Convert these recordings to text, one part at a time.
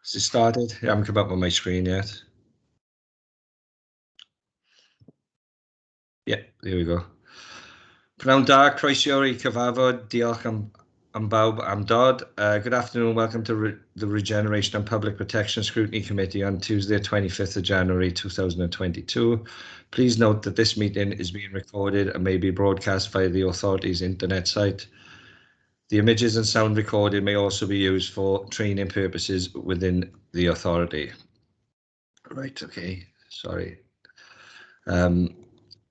Has it started? I haven't come up on my screen yet. Yeah, there we go. Pnawn da, croeso I cyfarfod. Diolch am bawb am dod. Good afternoon, welcome to the Regeneration and Public Protection Scrutiny Committee on Tuesday, 25th of January 2022. Please note that this meeting is being recorded and may be broadcast via the authority's internet site. The images and sound recorded may also be used for training purposes within the authority. Right, okay, sorry.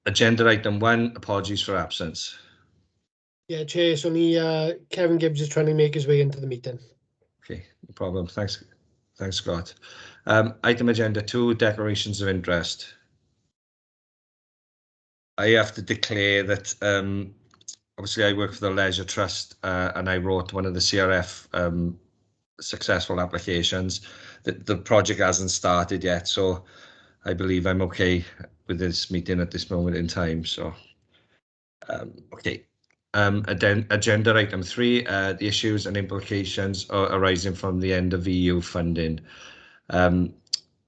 Agenda item 1, apologies for absence. Yeah, Chair, it's only Kevin Gibbs is trying to make his way into the meeting. Okay, no problem. Thanks, Scott. Item agenda 2, declarations of interest. I have to declare that obviously I work for the Leisure Trust and I wrote one of the CRF successful applications. The project hasn't started yet, so I believe I'm okay with this meeting at this moment in time. So, okay. Agenda item 3, the issues and implications arising from the end of EU funding. I'm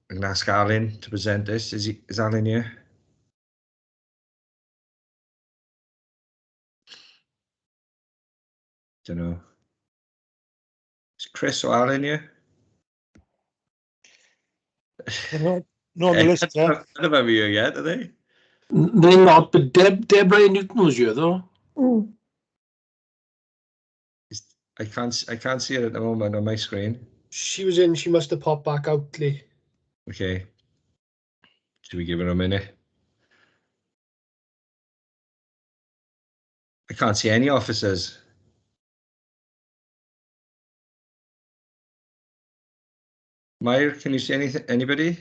going to ask Alan to present this. Is Alan here? Don't know. Is Chris or Alan here? No, on the list. None of them are here yet, are they? They're not, but Deborah Newton was here though. Mm. I can't see it at the moment on my screen. She was in, she must have popped back out, Lee. Okay. Should we give her a minute? I can't see any officers. Meyer, can you see anybody?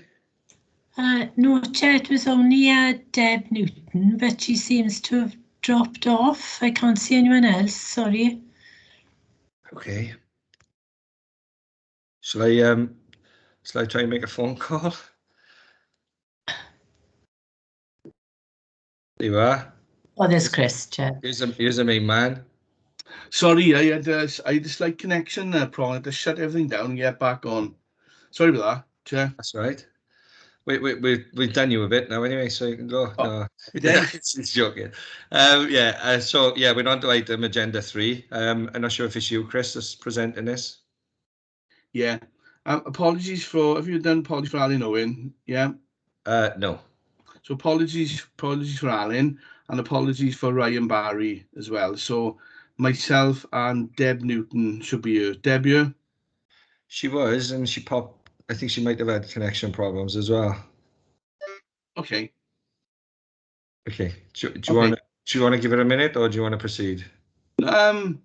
No, Chair, it was only Deb Newton, but she seems to have dropped off. I can't see anyone else, sorry. Okay. Shall I try and make a phone call? There you are. Oh, there's Chris, Chair. Here's a main man. Sorry, I had a slight connection problem. I had to shut everything down and get back on. Sorry about that, Chair. That's right. We've done you a bit now anyway, so you can go. Oh, no, yeah. it's joking. So we're on to item agenda 3. I'm not sure if it's you, Chris, that's presenting this. Yeah. Apologies for, have you done apologies for Alan Owen? Yeah. No. So apologies for Alan and apologies for Ryan Barry as well. So myself and Deb Newton should be here. Deb, here? She was, and she popped. I think she might have had connection problems as well. Okay. Okay. Do you want to give it a minute, or do you want to proceed? I'll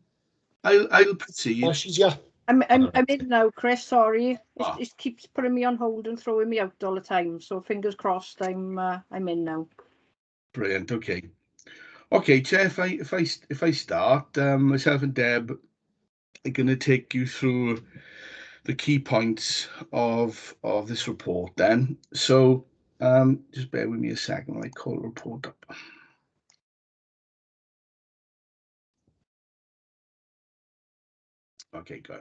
proceed. Oh, she's yeah. I'm in now, Chris. Sorry, Ah. it just keeps putting me on hold and throwing me out all the time. So fingers crossed, I'm in now. Brilliant. Okay, Chair. If I start, myself and Deb are going to take you through the key points of this report. Then, so just bear with me a second while I call the report up. Okay, good.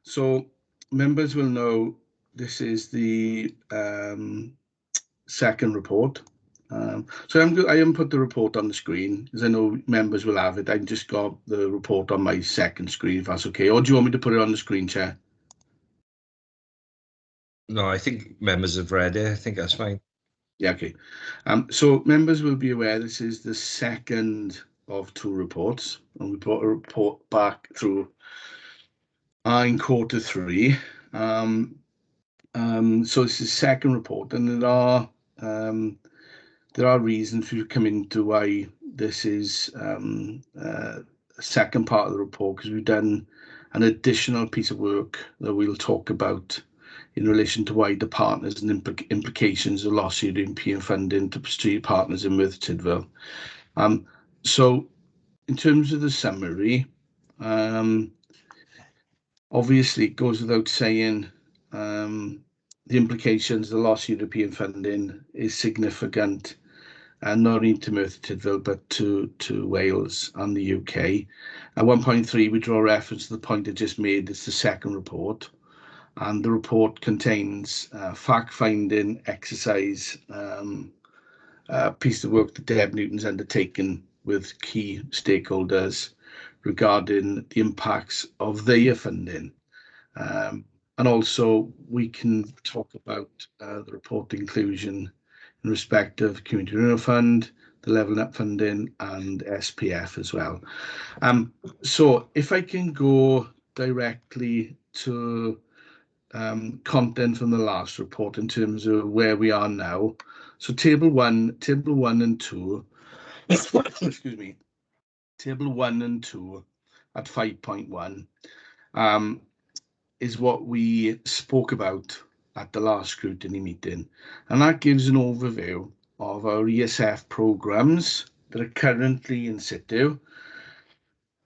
So members will know this is the second report. So I haven't put the report on the screen because I know members will have it. I just got the report on my second screen, if that's okay. Or do you want me to put it on the screen, Chair? No, I think members have read it. I think that's fine. Yeah, okay. So members will be aware this is the second of 2 reports, and we brought a report back through in quarter 3. So this is the second report, and there are reasons for you come into why this is a second part of the report, because we've done an additional piece of work that we'll talk about in relation to wider partners and implications of lost European funding to strategic partners in Merthyr Tydfil. So in terms of the summary, obviously it goes without saying the implications of the lost European funding is significant, and not only to Merthyr Tydfil but to Wales and the UK. At 1.3 we draw reference to the point I just made. It's the second report. and the report contains fact-finding exercise, piece of work that Deb Newton's undertaken with key stakeholders regarding the impacts of their funding. And also we can talk about the report inclusion in respect of Community Renewal Fund, the Levelling Up funding and SPF as well. So if I can go directly to content from the last report in terms of where we are now. So table one and two, excuse me, table 1 and 2 at 5.1 is what we spoke about at the last scrutiny meeting, and that gives an overview of our ESF programs that are currently in situ,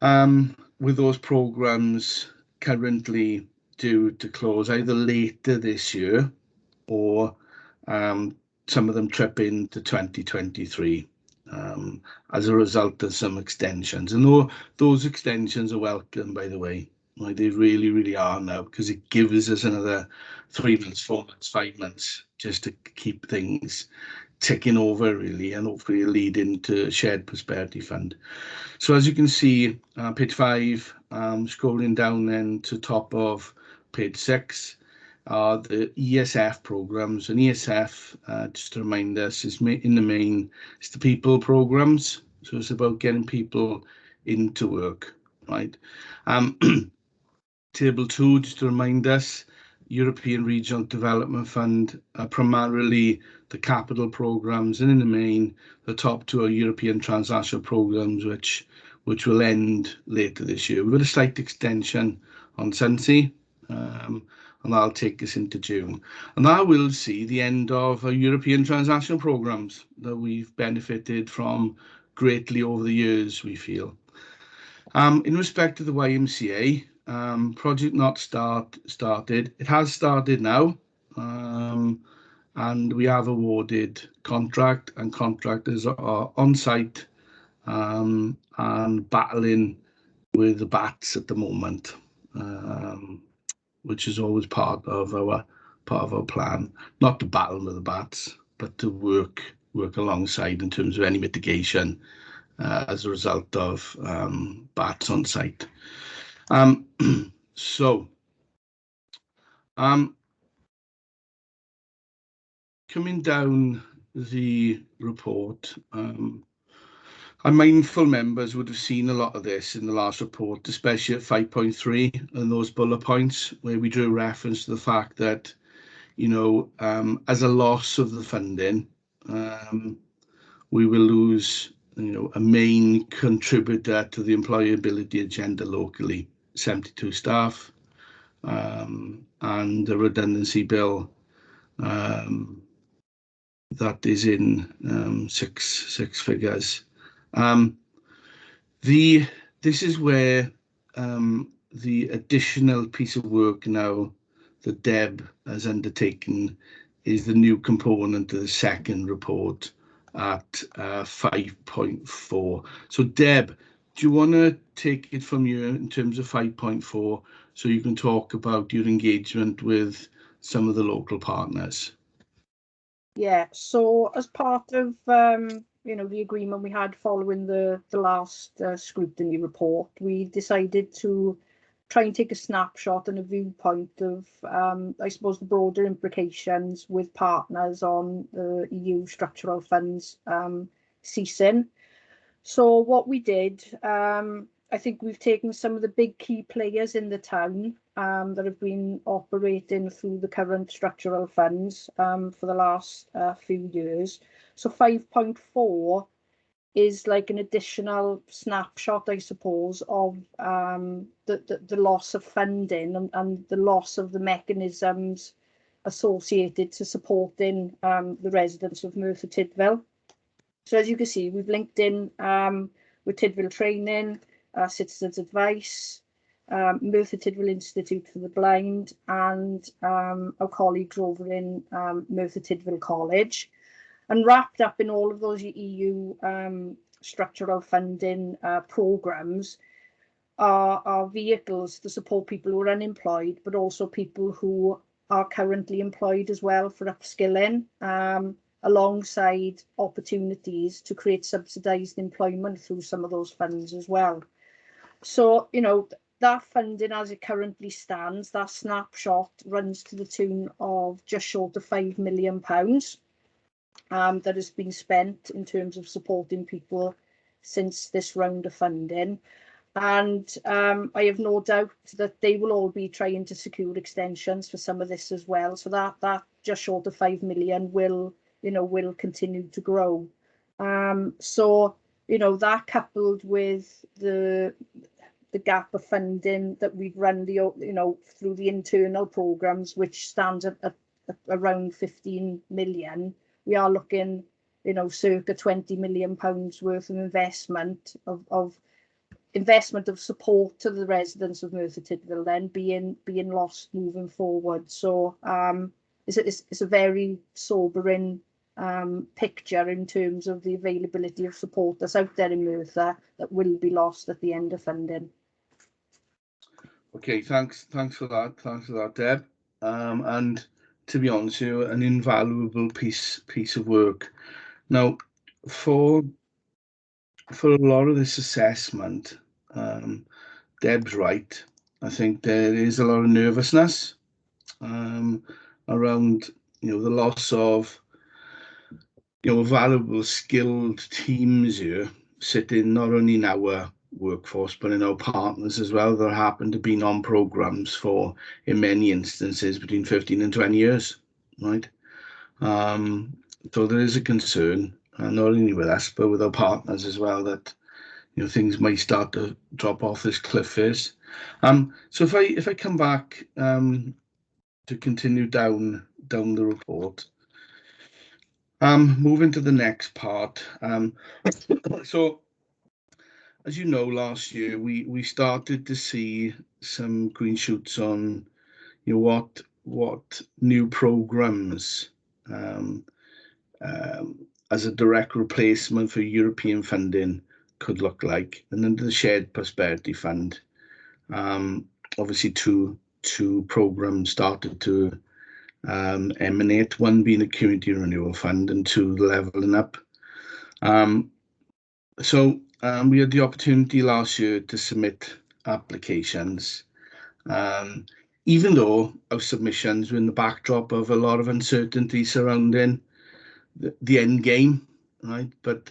with those programs currently due to close either later this year or some of them trip into 2023 as a result of some extensions. And those extensions are welcome, by the way. Like, they really, really are now, because it gives us another 3 months, 4 months, 5 months just to keep things ticking over, really, and hopefully lead into shared prosperity fund. So as you can see, page 5, scrolling down then to top of page 6, are the ESF programs. And ESF, just to remind us, is in the main, it's the people programs. So it's about getting people into work, right? Table 2, just to remind us, European Regional Development Fund, primarily the capital programs, and in the main, the top 2 are European transnational programs, which will end later this year. We've got a slight extension on Sunsea, and that'll take us into June. And that will see the end of our European transnational programs that we've benefited from greatly over the years, we feel. In respect to the YMCA, project not started. It has started now, and we have awarded contract, and contractors are on site and battling with the bats at the moment, which is always part of our plan. Not to battle with the bats, but to work alongside in terms of any mitigation as a result of bats on site. So, coming down the report, I'm mindful members would have seen a lot of this in the last report, especially at 5.3 and those bullet points where we drew reference to the fact that, you know, as a loss of the funding, we will lose, you know, a main contributor to the employability agenda locally, 72 staff, and the redundancy bill that is in six figures. This is where the additional piece of work now that Deb has undertaken is the new component of the second report at 5.4. So Deb, do you want to take it from you in terms of 5.4 so you can talk about your engagement with some of the local partners? Yeah, so as part of you know, the agreement we had following the last scrutiny report, we decided to try and take a snapshot and a viewpoint of I suppose the broader implications with partners on the EU structural funds ceasing. So what we did, I think we've taken some of the big key players in the town that have been operating through the current structural funds for the last few years. So 5.4 is like an additional snapshot, I suppose, of the loss of funding and the loss of the mechanisms associated to supporting the residents of Merthyr Tydfil. So as you can see, we've linked in with Tydfil Training, Citizens Advice, Merthyr Tydfil Institute for the Blind, and our colleagues over in Merthyr Tydfil College. And wrapped up in all of those EU structural funding programmes, are vehicles to support people who are unemployed, but also people who are currently employed as well for upskilling, alongside opportunities to create subsidised employment through some of those funds as well. So, you know, that funding as it currently stands, that snapshot runs to the tune of just short of £5 million that has been spent in terms of supporting people since this round of funding. And I have no doubt that they will all be trying to secure extensions for some of this as well. So that just short of 5 million will, you know, will continue to grow. So, you know, that coupled with the gap of funding that we've run, you know, through the internal programs, which stands at around 15 million, we are looking, you know, circa 20 million pounds worth of investment of support to the residents of Merthyr Tydfil then being lost moving forward. So it's a very sobering picture in terms of the availability of support that's out there in Merthyr that will be lost at the end of funding. Okay, thanks for that, Deb. And to be honest with you, an invaluable piece of work. Now, for a lot of this assessment, Deb's right. I think there is a lot of nervousness around, you know, the loss of, you know, valuable, skilled teams here sitting not only in our workforce but in our partners as well that happen to be on programs for, in many instances, between 15 and 20 years, right? So there is a concern, not only with us but with our partners as well, that, you know, things might start to drop off this cliff is. So if I come back to continue down the report, moving to the next part. So as you know, last year we started to see some green shoots on, you know, what new programs as a direct replacement for European funding could look like. And under the Shared Prosperity Fund, obviously two programs started to emanate, one being the Community Renewal Fund and two, the Levelling Up. So we had the opportunity last year to submit applications, even though our submissions were in the backdrop of a lot of uncertainty surrounding the end game, right? But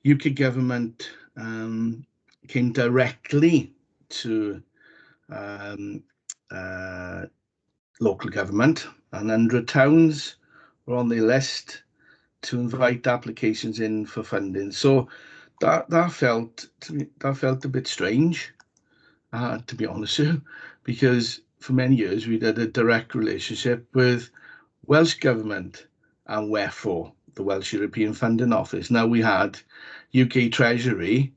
UK government came directly to local government, and 100 towns were on their list to invite applications in for funding. So that felt a bit strange, to be honest with you, because for many years we'd had a direct relationship with Welsh Government and WEFO, the Welsh European Funding Office. Now we had UK Treasury,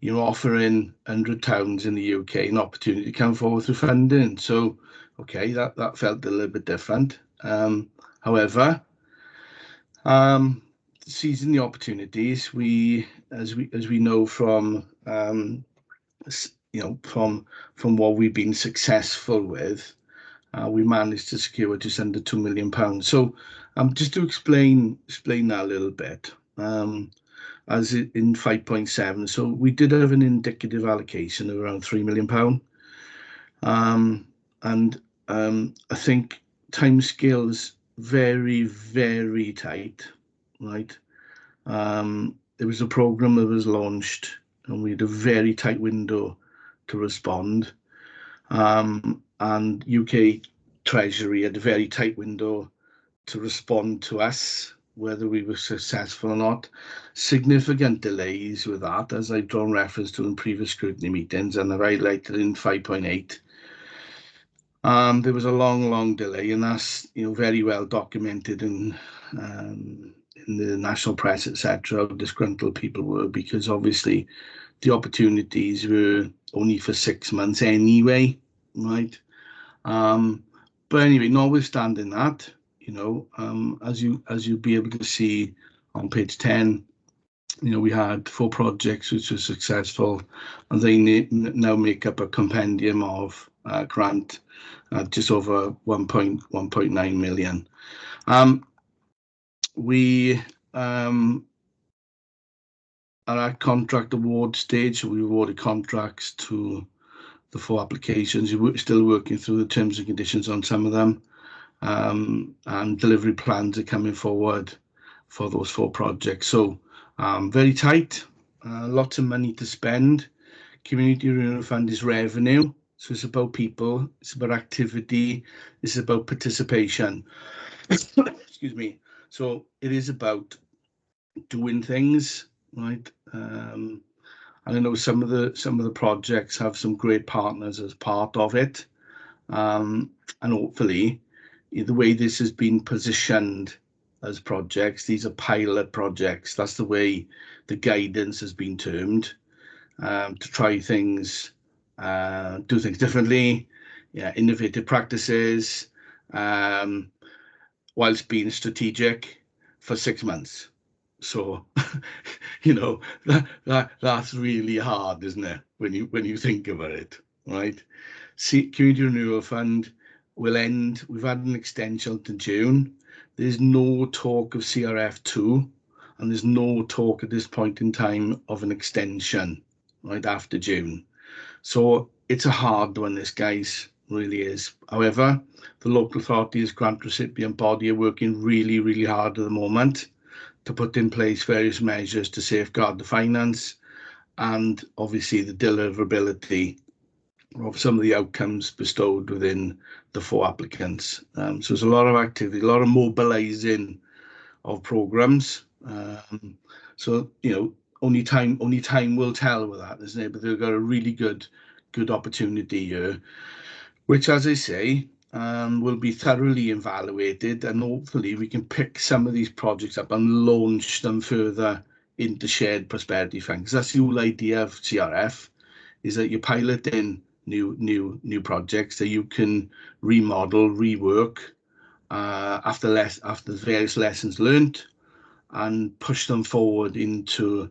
you know, offering 100 towns in the UK an opportunity to come forward with funding. So, okay, that felt a little bit different. However, seizing the opportunities, as we know from you know, from what we've been successful with, we managed to secure just under £2 million. So just to explain that a little bit, as in 5.7, so we did have an indicative allocation of around £3 million. And I think timescales very, very tight, right? There was a program that was launched and we had a very tight window to respond. And UK Treasury had a very tight window to respond to us, whether we were successful or not. Significant delays with that, as I've drawn reference to in previous scrutiny meetings, and I've highlighted in 5.8. There was a long delay, and that's, you know, very well documented in the national press, etc. How disgruntled people were, because obviously the opportunities were only for 6 months anyway, right? But anyway, notwithstanding that, you know, as you'll be able to see on page 10 we had 4 projects which were successful, and they now make up a compendium of grant just over 1.9 million. We are at contract award stage, so we awarded contracts to the 4 applications. We're still working through the terms and conditions on some of them, and delivery plans are coming forward for those 4 projects. So very tight, lots of money to spend. Community Renewal Fund is revenue, so it's about people, it's about activity, it's about participation. Excuse me. So it is about doing things, right? And I know some of the projects have some great partners as part of it, and hopefully the way this has been positioned as projects, these are pilot projects. That's the way the guidance has been termed, to try things, do things differently, innovative practices, whilst being strategic for 6 months. So, that's really hard, isn't it? When you think about it, right? See, Community Renewal Fund will end. We've had an extension to June. There's no talk of CRF2, and there's no talk at this point in time of an extension right after June. So it's a hard one, this, guys, really is. However, the local authorities grant recipient body are working really, really hard at the moment to put in place various measures to safeguard the finance and obviously the deliverability of some of the outcomes bestowed within the 4 applicants. So there's a lot of activity, a lot of mobilizing of programs. So only time will tell with that, isn't it? But they've got a really good opportunity here, which, as I say, will be thoroughly evaluated, and hopefully we can pick some of these projects up and launch them further into shared prosperity fund. Because that's the whole idea of CRF, is that you're piloting new projects that you can remodel, rework after the various lessons learned, and push them forward into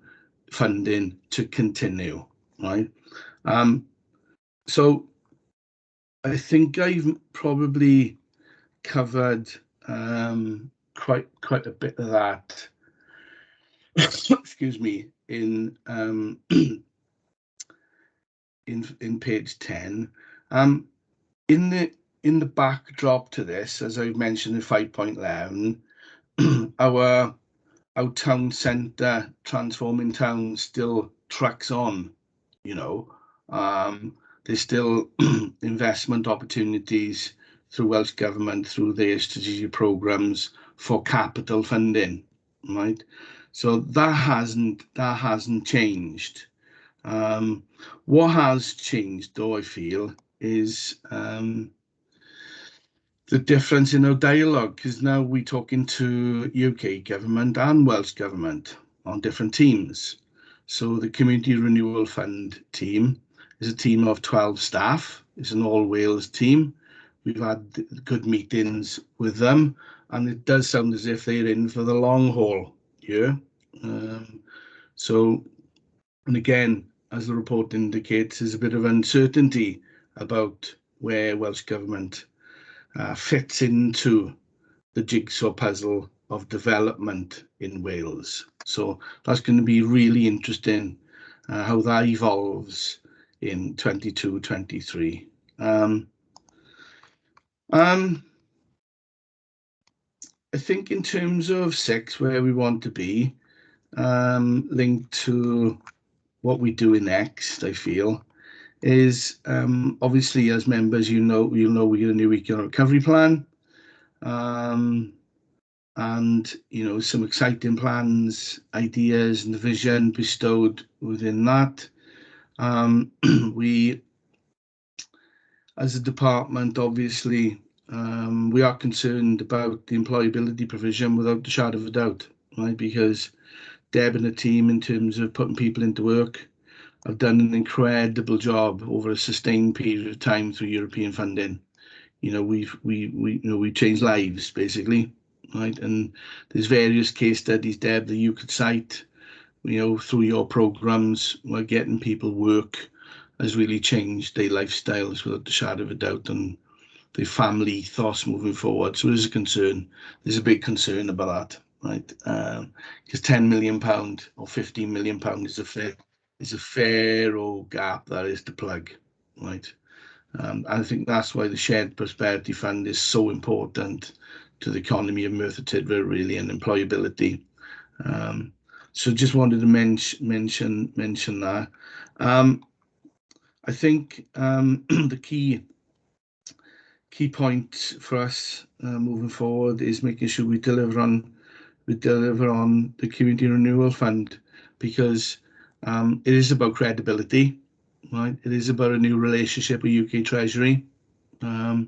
funding to continue, right? So I think I've probably covered quite a bit of that. Excuse me, in page 10. In the backdrop to this, as I've mentioned in 5.11, our town centre transforming town still tracks on. There's still investment opportunities through Welsh Government, through their strategic programmes for capital funding, right? So that hasn't changed. What has changed, though, I feel, is the difference in our dialogue, because now we're talking to UK Government and Welsh Government on different teams. So the Community Renewal Fund team is a team of 12 staff. It's an all-Wales team. We've had good meetings with them, and it does sound as if they're in for the long haul here. And again, as the report indicates, there's a bit of uncertainty about where Welsh Government fits into the jigsaw puzzle of development in Wales. So that's going to be really interesting, how that evolves in 22-23. I think in terms of 6, where we want to be, linked to what we're doing next, I feel, is obviously, as members, you'll know we get a new economic recovery plan, and some exciting plans, ideas, and the vision bestowed within that. We, as a department, obviously, we are concerned about the employability provision without a shadow of a doubt, right? Because Deb and the team, in terms of putting people into work, have done an incredible job over a sustained period of time through European funding. We've changed lives, basically, right? And there's various case studies, Deb, that you could cite through your programs, we're getting people work has really changed their lifestyles without a shadow of a doubt, and their family ethos moving forward. So there's a concern. There's a big concern about that, right? Because £10 million or £15 million is a fair old gap that is to plug, right? I think that's why the Shared Prosperity Fund is so important to the economy of Merthyr Tydfil, really, and employability. So just wanted to mention that. I think the key point for us moving forward is making sure we deliver on the Community Renewal Fund, because it is about credibility, right? It is about a new relationship with UK Treasury. So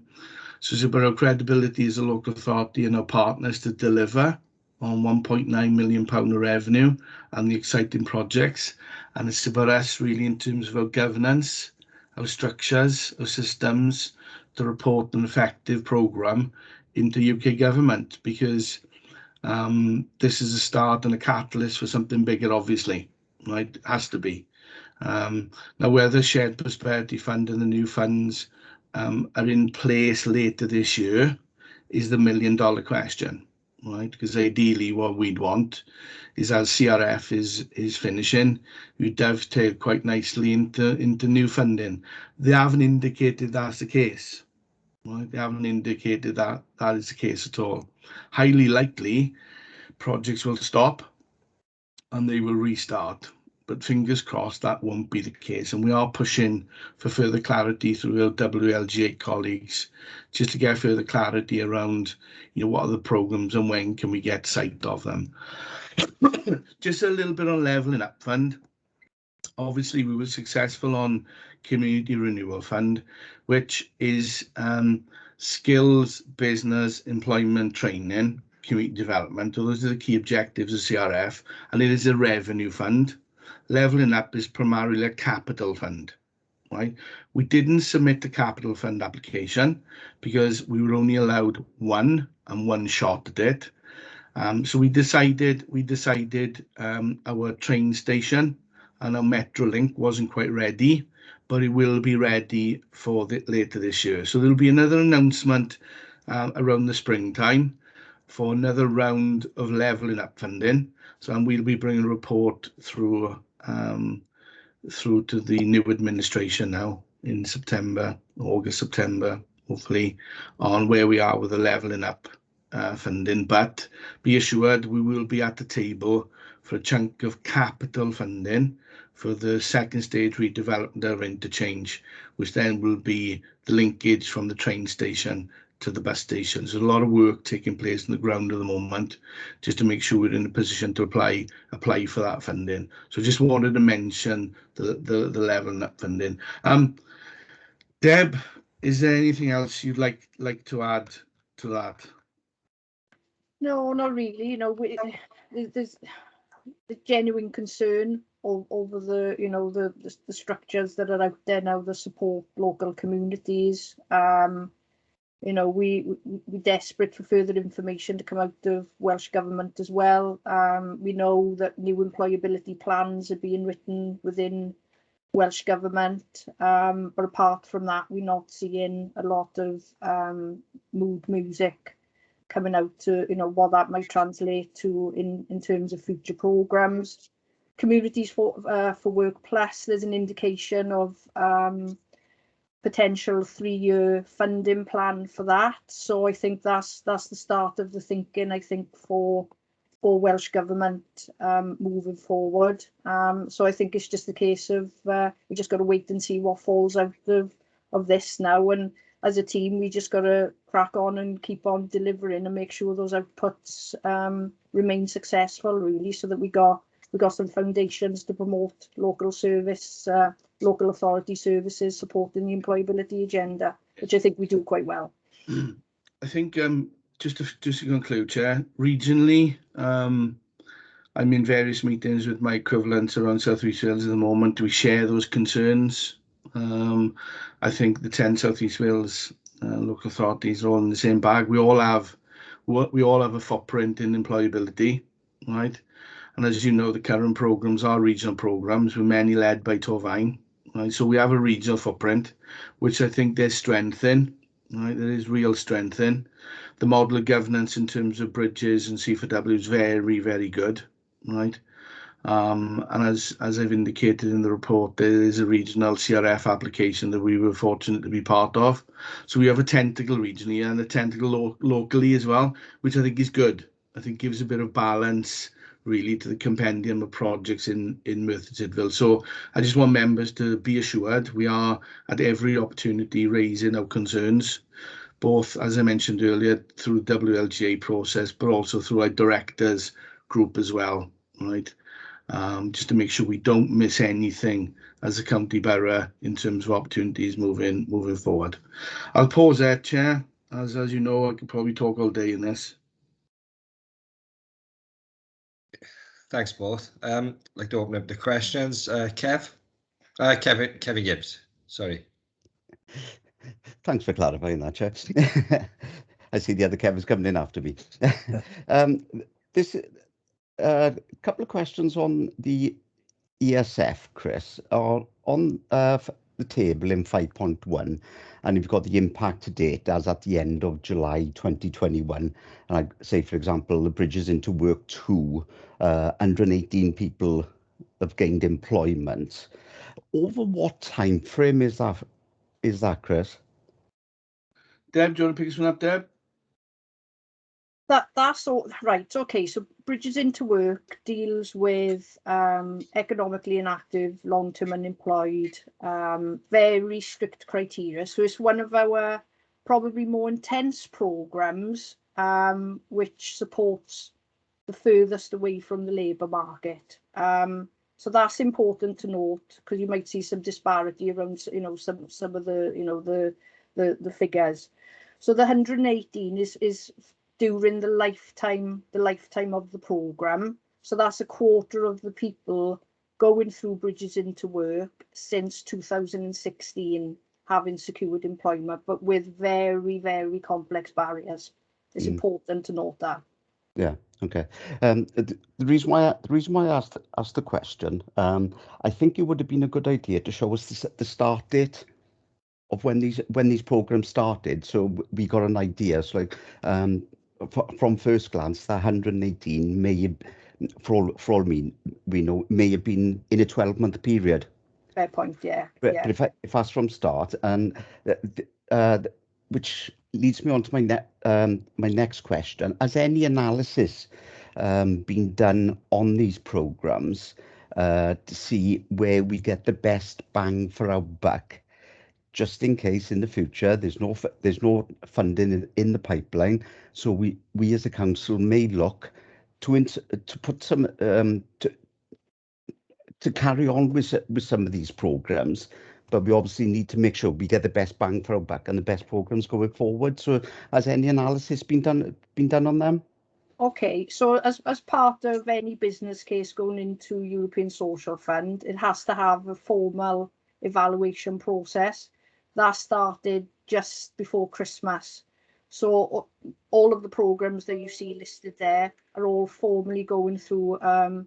it's about our credibility as a local authority and our partners to deliver on £1.9 million of revenue and the exciting projects. And it's about us really in terms of our governance, our structures, our systems to report an effective programme into UK government, because this is a start and a catalyst for something bigger, obviously, right? It has to be. Now, whether Shared Prosperity Fund and the new funds are in place later this year is the $1 million question, right? Because ideally what we'd want is, as CRF is finishing, we dovetail quite nicely into new funding. They haven't indicated that's the case, right? They haven't indicated that is the case at all. Highly likely projects will stop and they will restart, but fingers crossed that won't be the case. And we are pushing for further clarity through our WLGA colleagues, just to get further clarity around, what are the programs and when can we get sight of them. Just a little bit on Levelling Up Fund. Obviously, we were successful on Community Renewal Fund, which is skills, business, employment training, community development. Those are the key objectives of CRF, and it is a revenue fund. Levelling Up is primarily a capital fund, right? We didn't submit the capital fund application because we were only allowed one shot at it. So we decided our train station and our Metrolink wasn't quite ready, but it will be ready for later this year. So there'll be another announcement around the springtime for another round of Levelling Up funding. So, and we'll be bringing a report through to the new administration now in August, September, hopefully, on where we are with the Levelling Up funding. But be assured we will be at the table for a chunk of capital funding for the second stage redevelopment of interchange, which then will be the linkage from the train station to the bus stations. There's a lot of work taking place on the ground at the moment, just to make sure we're in a position to apply for that funding. So just wanted to mention the Levelling Up funding. Deb, is there anything else you'd like to add to that? No, not really. There's the genuine concern over the structures that are out there now that support local communities. We're desperate for further information to come out of Welsh Government as well. We know that new employability plans are being written within Welsh Government, but apart from that, we're not seeing a lot of mood music coming out to what that might translate to in terms of future programmes. Communities for Work Plus, there's an indication of potential 3-year funding plan for that. So I think that's the start of the thinking, I think, for Welsh Government moving forward. So I think it's just a case of we just got to wait and see what falls out of this now. And as a team, we just got to crack on and keep on delivering and make sure those outputs remain successful, really, so that we got some foundations to promote local local authority services supporting the employability agenda, which I think we do quite well. I think just to conclude, Chair, regionally, I'm in various meetings with my equivalents around South East Wales at the moment. We share those concerns. I think the 10 South East Wales local authorities are all in the same bag. We all have a footprint in employability, right? And as you know, the current programs are regional programs, with many led by Torfaen. Right? So we have a regional footprint, which I think there's strength in. Right? There is real strength in. The model of governance in terms of bridges and C4W is very, very good. Right? And as I've indicated in the report, there is a regional CRF application that we were fortunate to be part of. So we have a tentacle regionally and a tentacle locally as well, which I think is good. I think gives a bit of balance really to the compendium of projects in Merthyr Tydfil. So I just want members to be assured we are at every opportunity raising our concerns, both, as I mentioned earlier, through the WLGA process, but also through our directors group as well, right? Just to make sure we don't miss anything as a county borough in terms of opportunities moving forward. I'll pause there, Chair. As you know, I could probably talk all day in this. Thanks both. I'd like to open up the questions. Kevin Gibbs, sorry. Thanks for clarifying that, Chair. I see the other Kevin's coming in after me. This couple of questions on the ESF, Chris, are on the table in 5.1, and you've got the impact to date as at the end of July 2021. And I say, for example, the bridges into work 2, 118 people have gained employment. Over what time frame is that, Chris? Deb, do you want to pick this one up, Deb? That's all right. Okay, so Bridges into Work deals with economically inactive, long-term unemployed, very strict criteria. So it's one of our probably more intense programs, which supports the furthest away from the labour market. So that's important to note, because you might see some disparity around, some of the the figures. So the 118 is during the lifetime of the programme. So that's a quarter of the people going through Bridges into Work since 2016 having secured employment, but with very, very complex barriers. It's important to note that. Yeah. Okay. The reason why I asked the question, I think it would have been a good idea to show us the start date of when these programs started, so we got an idea. So like from first glance, that 118 may have, for all we know, may have been in a 12-month period. Fair point. Yeah. But if that's from start, and which leads me on to my next question: has any analysis been done on these programs to see where we get the best bang for our buck, just in case in the future there's no funding in the pipeline? So we as a council may look to put some to carry on with some of these programs, but we obviously need to make sure we get the best bang for our buck and the best programs going forward. So has any analysis been done on them? Okay, so as part of any business case going into European Social Fund, it has to have a formal evaluation process. That started just before Christmas. So all of the programs that you see listed there are all formally going through a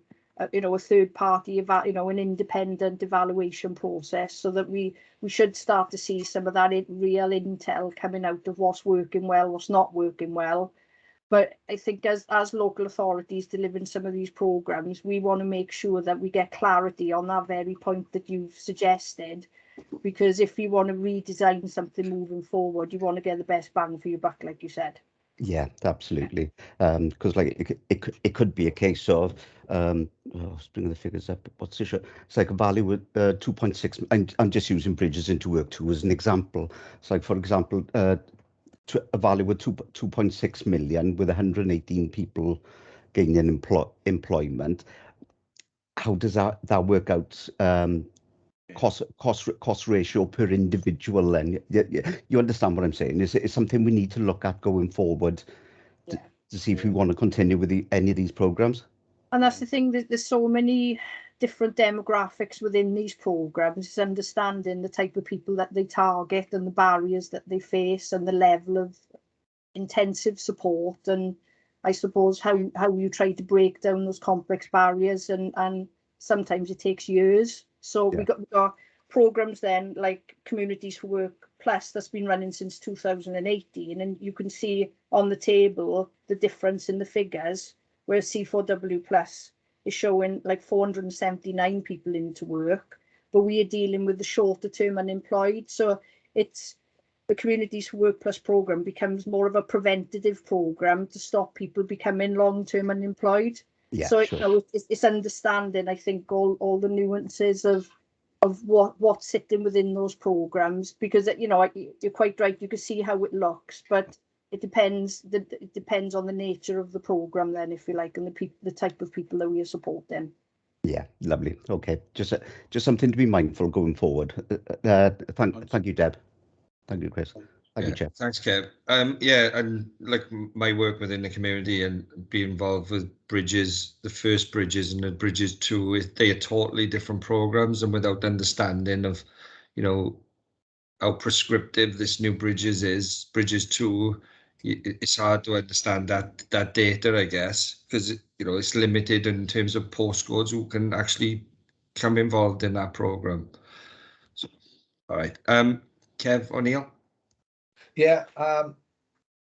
third party, an independent evaluation process, so that we should start to see some of that real intel coming out of what's working well, what's not working well. But I think as local authorities delivering some of these programs, we want to make sure that we get clarity on that very point that you've suggested, because if you want to redesign something moving forward, you want to get the best bang for your buck, like you said. Yeah, absolutely. Because like it could be a case of let's bring the figures up. What's it? It's like a value with 2.6. I'm just using Bridges into Work 2 as an example. It's like, for example, a value with 2.6 million with 118 people gaining employment. How does that work out? Cost ratio per individual, then you understand what I'm saying? It's something we need to look at going forward to see if we want to continue with any of these programs. And that's the thing, that there's so many different demographics within these programs. It's understanding the type of people that they target and the barriers that they face and the level of intensive support and I suppose, how you try to break down those complex barriers, and sometimes it takes years. So Yeah. we got programs then like Communities for Work Plus that's been running since 2018, and you can see on the table the difference in the figures, where C4W Plus is showing like 479 people into work, but we are dealing with the shorter term unemployed. So it's the Communities for Work Plus program becomes more of a preventative program to stop people becoming long-term unemployed. Yeah, So sure. you know, it's understanding, I think, all the nuances of what's sitting within those programs, because you know, you're quite right, you can see how it looks, but it depends on the nature of the program then, if you like, and the type of people that we are supporting. Yeah, lovely. Okay, just something to be mindful going forward. Thank you, Deb. Thank you, Chris. Thank you, Chair. Thanks, Kev. Yeah, and like my work within the community and being involved with Bridges, the first Bridges and the Bridges 2, they are totally different programs, and without understanding of, you know, how prescriptive this new Bridges is, Bridges 2, it's hard to understand that data, I guess, because you know it's limited in terms of postcodes who can actually come involved in that program. So, all right, Kev O'Neill. Yeah,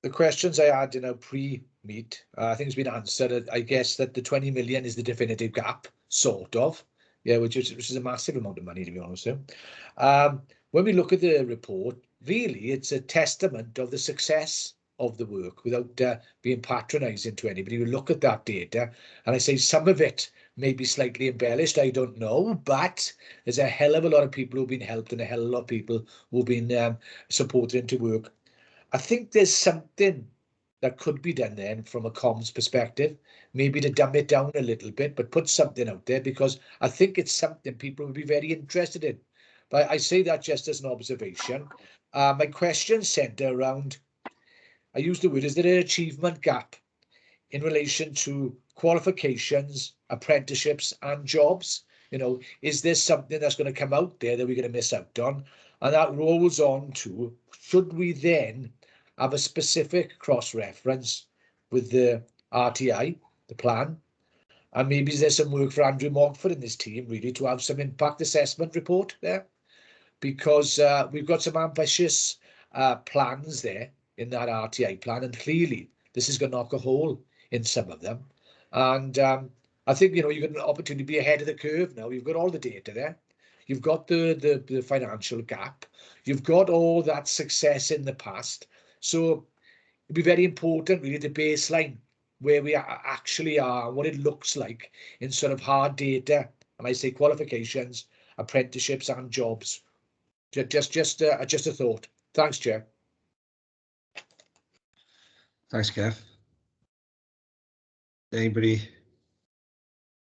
the questions I had in our pre-meet, I think has been answered. I guess that the 20 million is the definitive gap, sort of. Yeah, which is a massive amount of money, to be honest with you. When we look at the report, really, it's a testament of the success of the work, without being patronising to anybody. We look at that data, and I say some of it may be slightly embellished, I don't know, but there's a hell of a lot of people who've been helped and a hell of a lot of people who've been supported into work. I think there's something that could be done then from a comms perspective, maybe to dumb it down a little bit, but put something out there, because I think it's something people would be very interested in. But I say that just as an observation. My question centre around, I use the word, is there an achievement gap in relation to qualifications, apprenticeships and jobs? You know, is there something that's going to come out there that we're going to miss out on? And that rolls on to, should we then have a specific cross-reference with the RTI, the plan? And maybe there's some work for Andrew Mogford in this team, really, to have some impact assessment report there, because we've got some ambitious plans there in that RTI plan, and clearly this is going to knock a hole in some of them. And I think, you know, you've got an opportunity to be ahead of the curve now. You've got all the data there. You've got the financial gap. You've got all that success in the past. So it'd be very important, really, the baseline, where we actually are, what it looks like in sort of hard data. And I say qualifications, apprenticeships and jobs. Just a thought. Thanks, Chair. Thanks, Kev. Anybody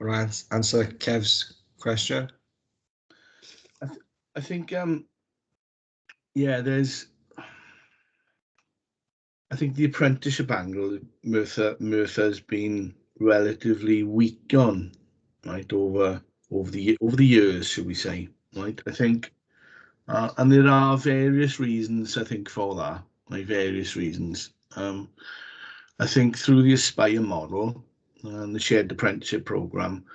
want to answer Kev's question? I think, yeah, I think the apprenticeship angle, Merthyr's been relatively weak on, right, over the years, should we say, right? I think, and there are various reasons, I think, for that, like various reasons. I think through the Aspire model and the shared apprenticeship program,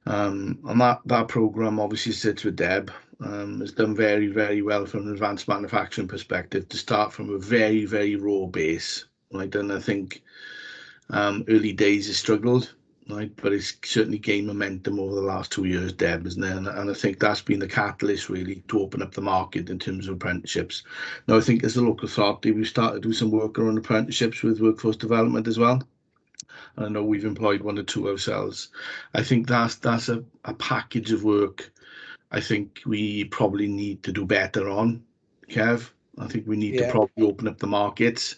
and that program obviously sits with Deb, has done very, very well from an advanced manufacturing perspective to start from a very, very raw base, right? And I think early days has struggled, right? But it's certainly gained momentum over the last 2 years, Deb, isn't it? And I think that's been the catalyst really to open up the market in terms of apprenticeships. Now, I think as a local authority, we've started to do some work around apprenticeships with workforce development as well. I know we've employed 1 or 2 ourselves. I think that's a package of work I think we probably need to do better on, Kev. I think we need to probably open up the markets.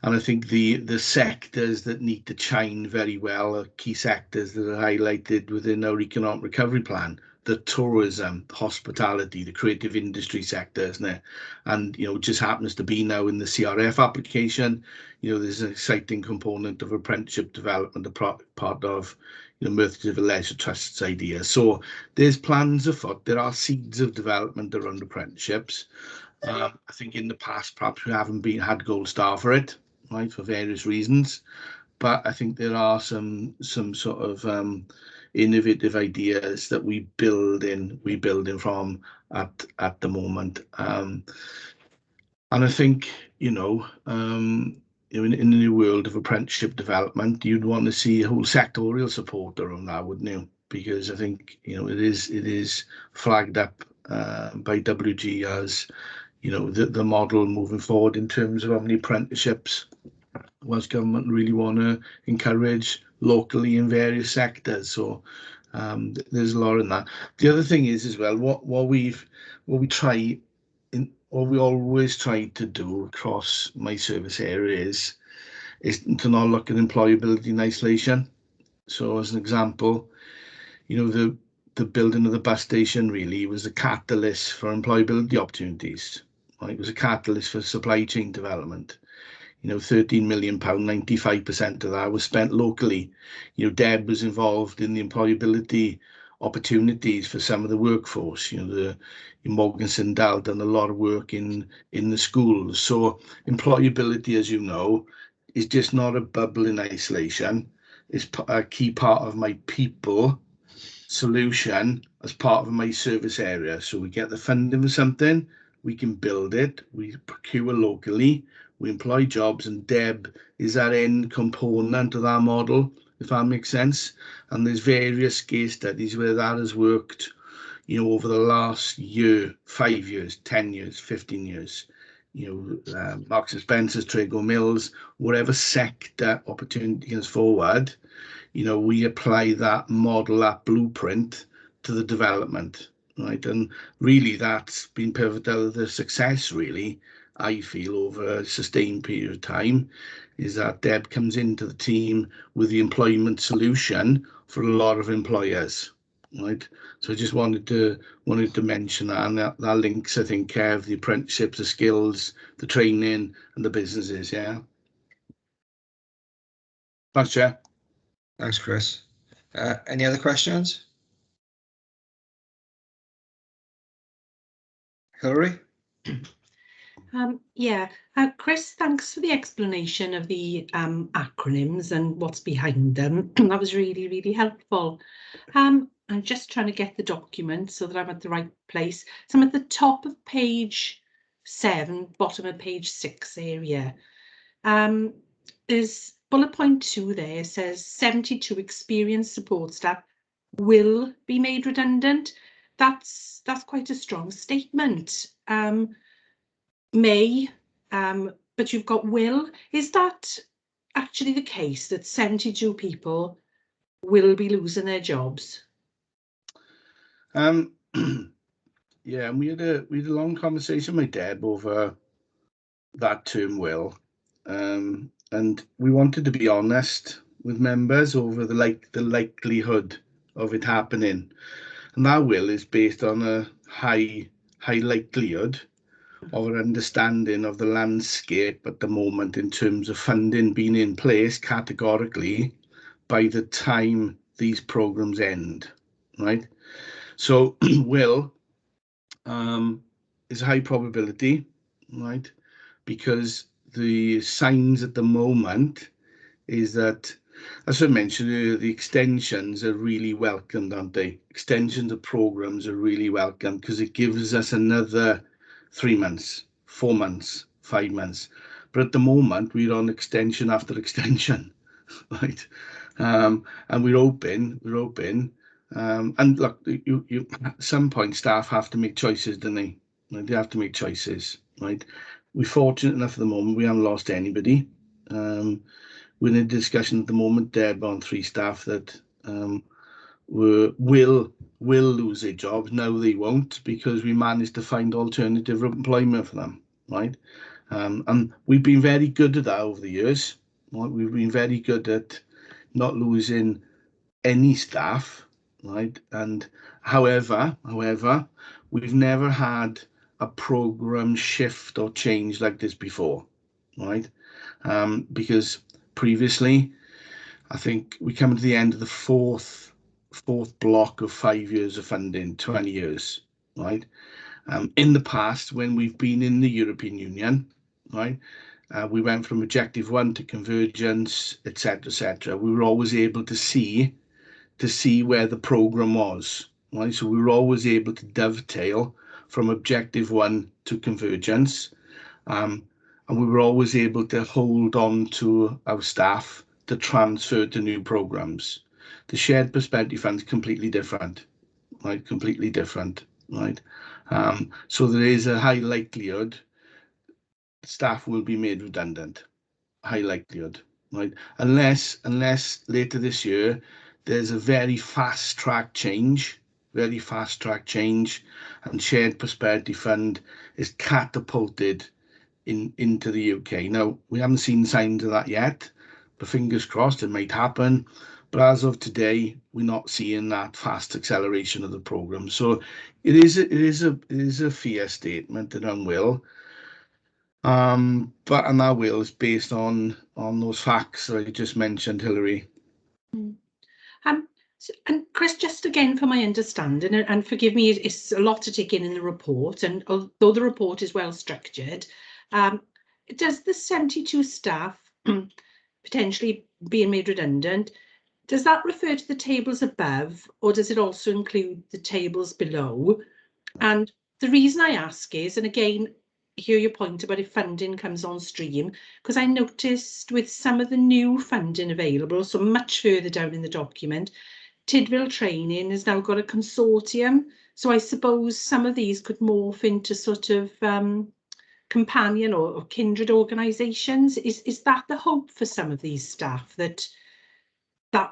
And I think the sectors that need to shine very well are key sectors that are highlighted within our economic recovery plan. The tourism, hospitality, the creative industry sector, isn't it? And, you know, it just happens to be now in the CRF application, you know, there's an exciting component of apprenticeship development, a part of, you know, Merthyr Leisure Trust's idea. So there's plans afoot, there are seeds of development around apprenticeships. I think in the past, perhaps we haven't had gold star for it, right, for various reasons. but I think there are some sort of innovative ideas that we building from at the moment. And I think, in the new world of apprenticeship development, you'd want to see a whole sectorial support around that, wouldn't you? Because I think, it is flagged up by WG as, the model moving forward in terms of how many apprenticeships was government really want to encourage locally in various sectors. So there's a lot in that. The other thing is as well, what we always try to do across my service areas is to not look at employability in isolation. So as an example, the building of the bus station really was a catalyst for employability opportunities. Right? It was a catalyst for supply chain development. £13 million, 95% of that was spent locally. Deb was involved in the employability opportunities for some of the workforce. The Morgan Dal done a lot of work in the schools. So employability, as you know, is just not a bubble in isolation. It's a key part of my people solution as part of my service area. So we get the funding for something, we can build it, we procure locally, we employ jobs, and Deb is that end component of that model, if that makes sense. And there's various case studies where that has worked, over the last year, 5 years, 10 years, 15 years. Marks and Spencer's, Trago Mills, whatever sector opportunity is forward, we apply that model, that blueprint to the development, right? And really that's been pivotal to the success, really, I feel, over a sustained period of time, is that Deb comes into the team with the employment solution for a lot of employers, right? So I just wanted to mention that, and that links, I think, Kev, the apprenticeships, the skills, the training, and the businesses, yeah. Thanks, Chair. Thanks, Chris. Any other questions? Hilary? Chris, thanks for the explanation of the acronyms and what's behind them. That was really, really helpful. I'm just trying to get the document so that I'm at the right place. So I'm at the top of page 7, bottom of page 6 area. There's bullet point 2 there, says 72 experienced support staff will be made redundant. That's quite a strong statement. May, but you've got will. Is that actually the case, that 72 people will be losing their jobs? Yeah, and we had a long conversation with Deb over that term will, and we wanted to be honest with members over the likelihood of it happening, and that will is based on a high likelihood of an understanding of the landscape at the moment in terms of funding being in place categorically by the time these programs end, right? So will is a high probability, right? Because the signs at the moment is that, as I mentioned earlier, the extensions are really welcomed, aren't they? Extensions of programs are really welcome because it gives us another 3 months, 4 months, 5 months. But at the moment, we're on extension after extension, right? And we're open. And look, you at some point, staff have to make choices, don't they? Like, they have to make choices, right? We're fortunate enough at the moment, we haven't lost anybody. We're in a discussion at the moment, Deb, on 3 staff that will lose their jobs. No, they won't, because we managed to find alternative employment for them, right? And we've been very good at that over the years. Right? We've been very good at not losing any staff, right? And however, we've never had a program shift or change like this before, right? Because previously, I think we come to the end of the fourth block of 5 years of funding, 20 years, right? In the past, when we've been in the European Union, right, we went from objective 1 to convergence, etc., etc. We were always able to see where the program was, right? So we were always able to dovetail from objective 1 to convergence, and we were always able to hold on to our staff to transfer to new programs. The shared prosperity fund is completely different, right? Completely different, right? So there is a high likelihood staff will be made redundant. High likelihood, right? Unless later this year there's a very fast track change, and shared prosperity fund is catapulted into the UK. Now we haven't seen signs of that yet, but fingers crossed it might happen. But as of today, we're not seeing that fast acceleration of the program. So it is a fear statement that will. And that will is based on those facts that I just mentioned, Hilary. And Chris, just again for my understanding, and forgive me, it's a lot to take in the report, and although the report is well structured, does the 72 staff potentially being made redundant, does that refer to the tables above, or does it also include the tables below? And the reason I ask is, and again, hear your point about if funding comes on stream, because I noticed with some of the new funding available, so much further down in the document, Tidville Training has now got a consortium. So I suppose some of these could morph into sort of companion or kindred organisations. Is that the hope for some of these staff, that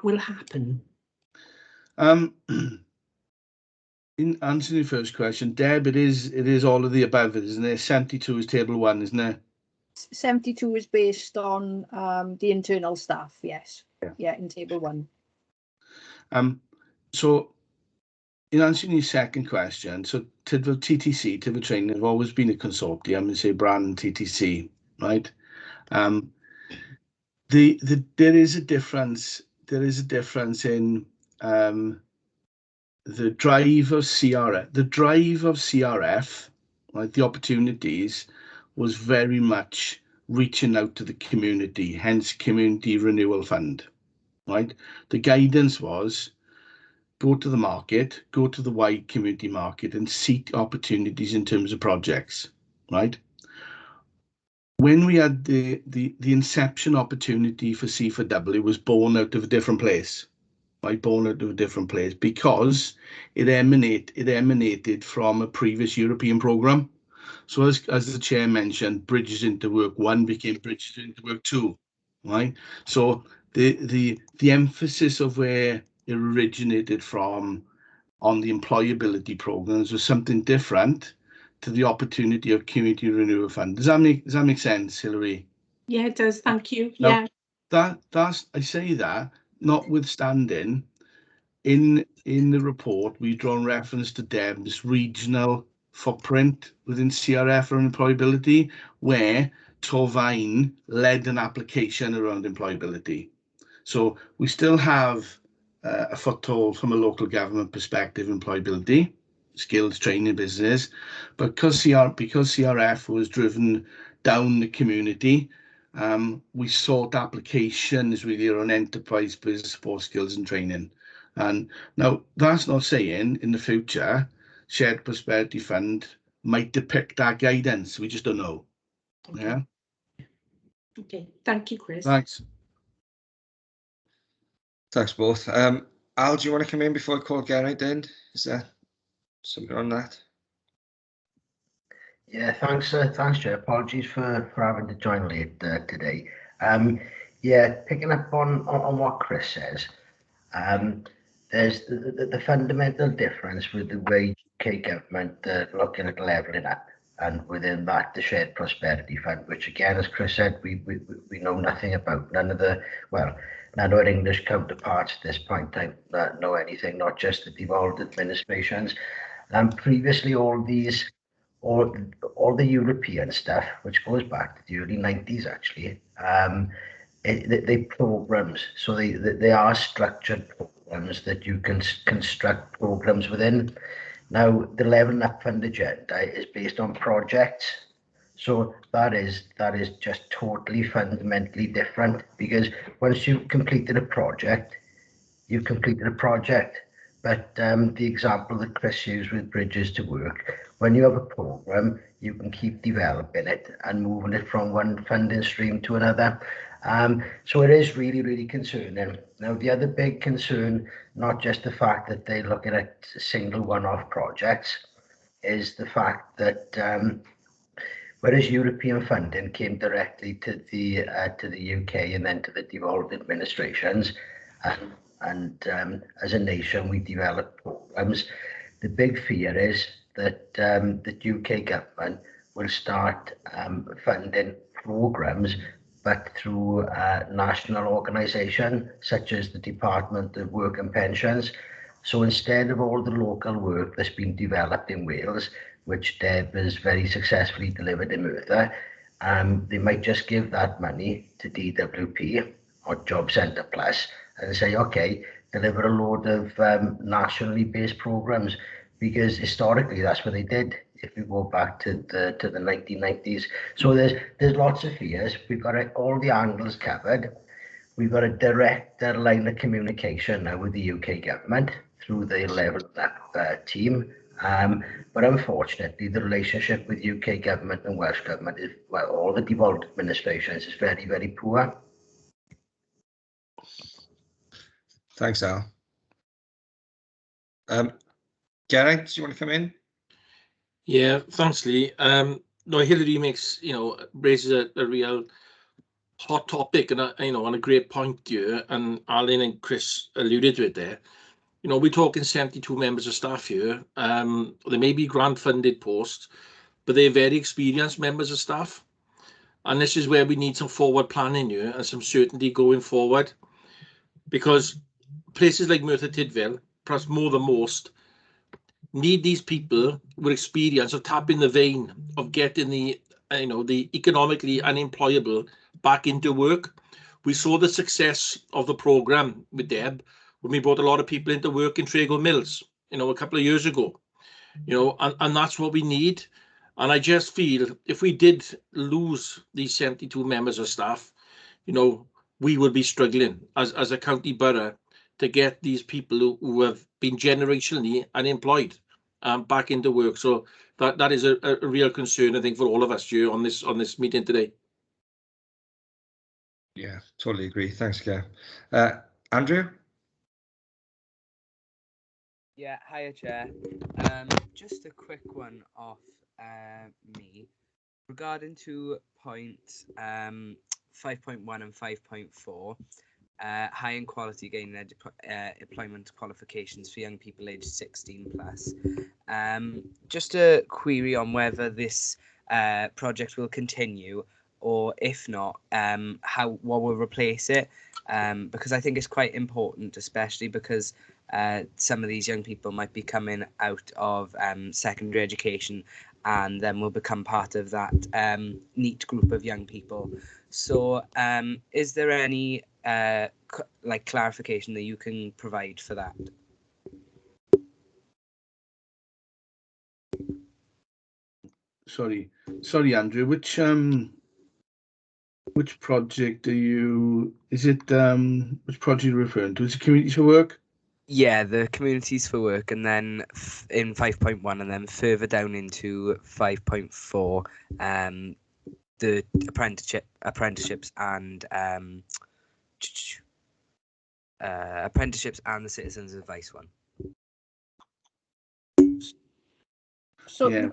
will happen? In answering the first question, Deb, it is all of the above, isn't it? 72 is table 1, isn't it? 72 is based on the internal staff, yes. Yeah, in table 1. So in answering your second question, so Tidville Training have always been a consortium, and say brand TTC, right? There is a difference in the drive of CRF. The drive of CRF, right, the opportunities, was very much reaching out to the community, hence Community Renewal Fund, right? The guidance was go to the market, go to the wide community market and seek opportunities in terms of projects, right? When we had the inception opportunity for C4W was born out of a different place. Born out of a different place because it emanated from a previous European programme. So as the chair mentioned, Bridges into Work 1 became Bridges into Work 2, right? So the emphasis of where it originated from on the employability programmes was something different to the opportunity of Community Renewal Fund. Does that make sense, Hilary? Yeah, it does. Thank you. Now, yeah. That's I say that notwithstanding, in the report we've drawn reference to Deb's regional footprint within CRF on employability, where Torfaen led an application around employability. So we still have a foothold from a local government perspective, employability, skills training business, but because CRF was driven down the community, we sought applications really around enterprise business support skills and training. And now that's not saying in the future shared prosperity fund might depict that guidance. We just don't know. Okay. Yeah. Okay. Thank you, Chris. Thanks. Thanks both. Al, do you want to come in before I call Geraint in? Is there something on that? Yeah, thanks, Chair. Apologies for having to join late today. Yeah, picking up on what Chris says, there's the fundamental difference with the way UK government looking at levelling up, and within that the shared prosperity fund, which again, as Chris said, we know nothing about. None of our English counterparts at this point in time know anything, not just the devolved administrations. Previously, all the European stuff, which goes back to the early 90s actually, they programs, so they are structured programs that you can construct programs within. Now the Levelling Up Fund agenda is based on projects, So that is just totally fundamentally different, because once you've completed a project, you've completed a project. But the example that Chris used with Bridges to Work, when you have a program, you can keep developing it and moving it from one funding stream to another. So it is really, really concerning. Now, the other big concern, not just the fact that they're looking at single one-off projects, is the fact that whereas European funding came directly to the UK and then to the devolved administrations, and as a nation we developed programs, the big fear is that the UK government will start funding programs, but through a national organisation such as the Department of Work and Pensions. So instead of all the local work that's been developed in Wales, which Deb has very successfully delivered in Merthyr, they might just give that money to DWP or Job Centre Plus and say, okay, deliver a load of nationally based programs, because historically that's what they did. If we go back to the 1990s, so there's lots of fears. We've got all the angles covered. We've got a direct line of communication now with the UK government through the level up team. But unfortunately, the relationship with UK government and Welsh government is, well, all the devolved administrations is very, very poor. Thanks, Al. Geraint, do you want to come in? Yeah, thanks, Lee. No, Hilary makes, raises a real hot topic and a great point here, and Alan and Chris alluded to it there. We're talking 72 members of staff here. They may be grant-funded posts, but they're very experienced members of staff. And this is where we need some forward planning here and some certainty going forward. Because places like Merthyr Tydfil, perhaps more than most, need these people with experience of tapping the vein of getting the economically unemployable back into work. We saw the success of the program with Deb when we brought a lot of people into work in Trago Mills, a couple of years ago, and that's what we need. And I just feel if we did lose these 72 members of staff, we would be struggling as a county borough to get these people who have been generationally unemployed back into work. So that is a real concern, I think, for all of us here on this meeting today. Yeah, totally agree. Thanks, Gav. Andrew? Yeah, hiya, Chair. Just a quick one off me regarding to points 5.1 and 5.4. High and quality gain employment qualifications for young people aged 16 plus. Just a query on whether this project will continue, or if not, what will replace it, because I think it's quite important, especially because some of these young people might be coming out of secondary education and then will become part of that neat group of young people. So is there any clarification that you can provide for that? Sorry, Andrew. Which project are you? Is it which project are you referring to? Is it Communities for Work? Yeah, the Communities for Work, and then in 5.1, and then further down into 5.4, the apprenticeships and the Citizens Advice one. So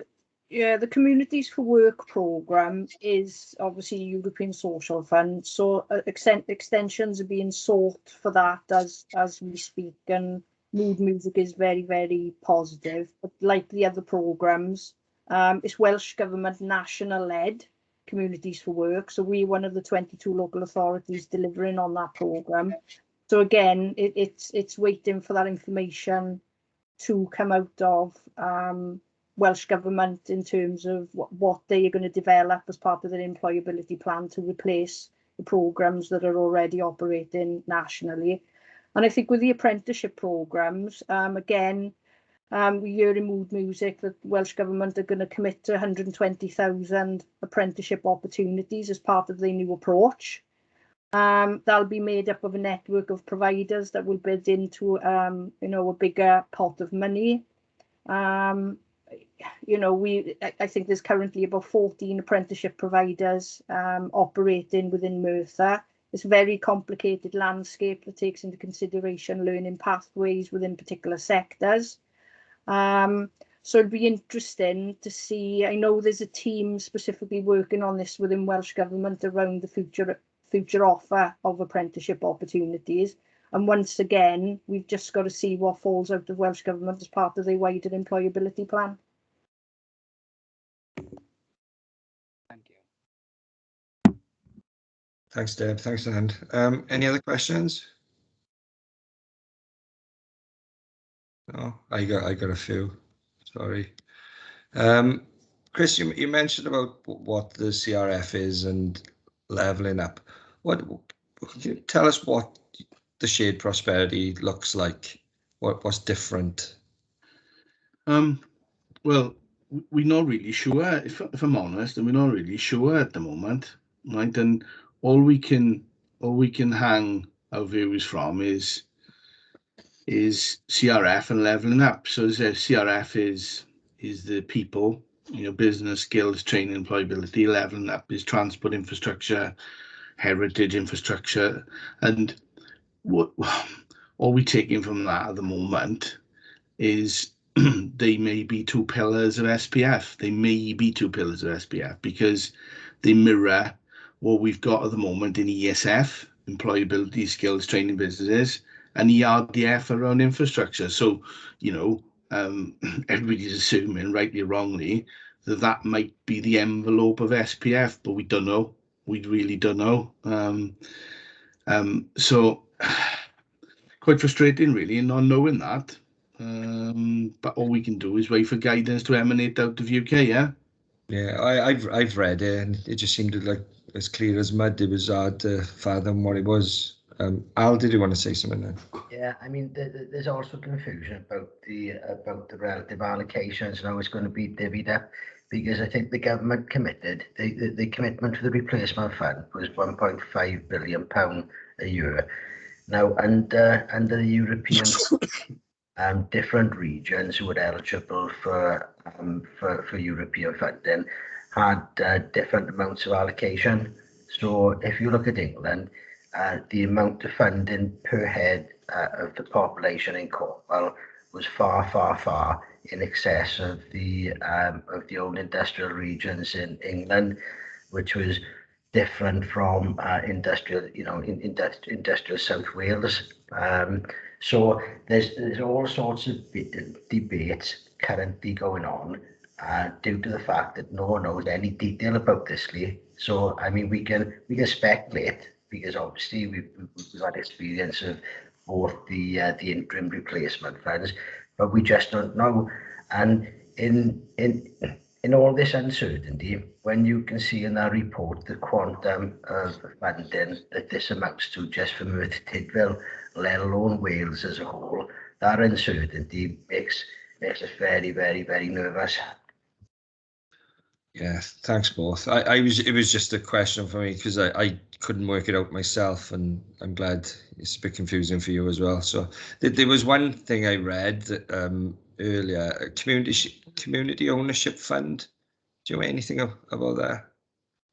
yeah, the Communities for Work programme is obviously European Social Fund, so extensions are being sought for that as we speak, and mood music is very, very positive. But like the other programmes, it's Welsh Government national-led Communities for Work, so we're one of the 22 local authorities delivering on that programme. So again, it's waiting for that information to come out of Welsh Government in terms of what they are going to develop as part of their employability plan to replace the programmes that are already operating nationally. And I think with the apprenticeship programmes, again, We hear in mood music that the Welsh Government are going to commit to 120,000 apprenticeship opportunities as part of their new approach. That'll be made up of a network of providers that will bid into, a bigger pot of money. I think there's currently about 14 apprenticeship providers operating within Merthyr. It's a very complicated landscape that takes into consideration learning pathways within particular sectors. So it'd be interesting to see. I know there's a team specifically working on this within Welsh Government around the future offer of apprenticeship opportunities. And once again, we've just got to see what falls out of Welsh Government as part of their wider employability plan. Thank you. Thanks, Deb. Thanks, Anne. Any other questions? No, I got a few. Sorry. Chris, you mentioned about what the CRF is and leveling up. Can you tell us what the shared prosperity looks like? What's different? Well, we're not really sure, if I'm honest, and we're not really sure at the moment, right? And all we can hang our views from is CRF and leveling up. So as CRF is the people, business, skills, training, employability. Leveling up is transport infrastructure, heritage infrastructure, and what all we're taking from that at the moment is they may be two pillars of SPF. They may be two pillars of SPF because they mirror what we've got at the moment in ESF, employability, skills, training, businesses, and ERDF around infrastructure. So, everybody's assuming, rightly or wrongly, that might be the envelope of SPF, but we don't know. We really don't know. So quite frustrating, really, in not knowing that. But all we can do is wait for guidance to emanate out of UK. Yeah. Yeah, I've read it, and it just seemed like as clear as mud. It was hard to fathom what it was. Al, did you want to say something then? Yeah, I mean, there's also confusion about the relative allocations and how it's going to be divvied up, because I think the government committed the commitment to the replacement fund was £1.5 billion a year. Now, under the European different regions who were eligible for European funding had different amounts of allocation. So if you look at England, the amount of funding per head of the population in Cornwall was far in excess of the old industrial regions in England, which was different from industrial South Wales. So there's all sorts of debates currently going on due to the fact that no one knows any detail about this. So I mean, we can speculate, because obviously we've had experience of both the interim replacement funds, but we just don't know. And in all this uncertainty, when you can see in that report the quantum of funding that this amounts to just for Merthyr Tydfil, let alone Wales as a whole, that uncertainty makes us very nervous. Yeah, thanks both. It was just a question for me because I couldn't work it out myself, and I'm glad it's a bit confusing for you as well. So there was one thing I read earlier, a community ownership fund. Do you know anything about that?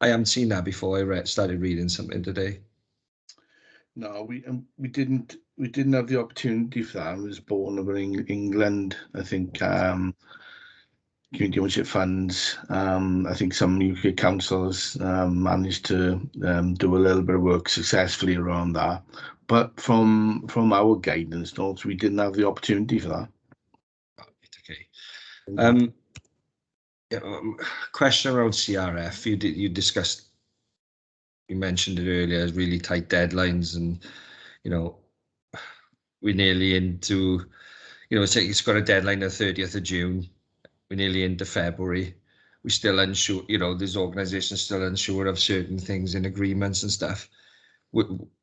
I haven't seen that before. I started reading something today. No, we didn't have the opportunity for that. I was born over in England, I think. Community ownership funds. I think some UK councils managed to do a little bit of work successfully around that, but from our guidance notes, we didn't have the opportunity for that. Okay. Question around CRF. You mentioned it earlier, really tight deadlines, and we're nearly into, it's got a deadline of 30th of June. We're nearly into February. We're still unsure, there's organisations still unsure of certain things in agreements and stuff.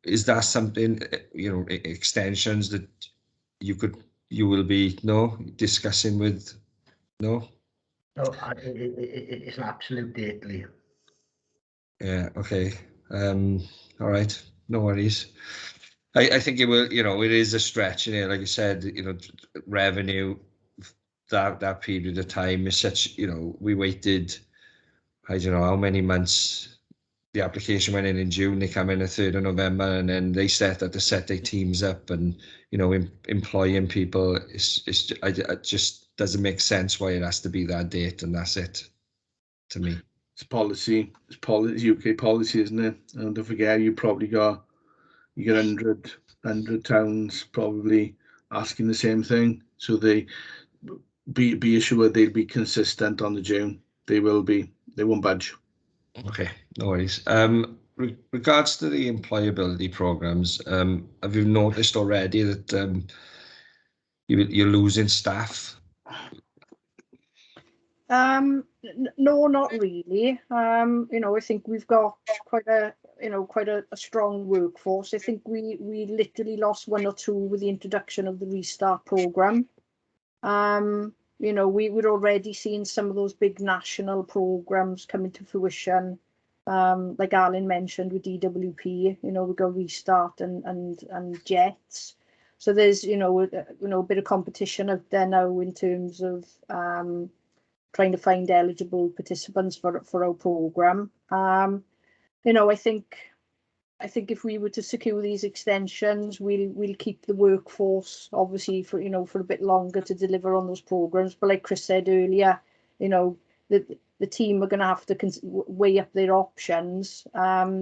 Is that something, extensions that you could you will be discussing with No, it's an absolute date, Lee. Yeah, okay. All right, no worries. I think it will, it is a stretch, like you said, revenue, that period of time is such, we waited, I don't know how many months. The application went in June, they come in the 3rd of November, and then they set their teams up, and employing people it just doesn't make sense why it has to be that date, and that's it to me. It's policy. It's UK policy, isn't it? And don't forget, you get 100 towns probably asking the same thing. So they be assured they'll be consistent on the June. They will be. They won't budge. Okay, no worries. Regards to the employability programs, have you noticed already that you're losing staff? No, not really. I think we've got quite a strong workforce. I think we literally lost 1 or 2 with the introduction of the Restart program. We were already seeing some of those big national programs coming to fruition. Like Alan mentioned with DWP, we got Restart and Jets. So there's a bit of competition out there now in terms of trying to find eligible participants for our program. I think if we were to secure these extensions, we'll keep the workforce obviously for a bit longer to deliver on those programs. But like Chris said earlier, the team are going to have to weigh up their options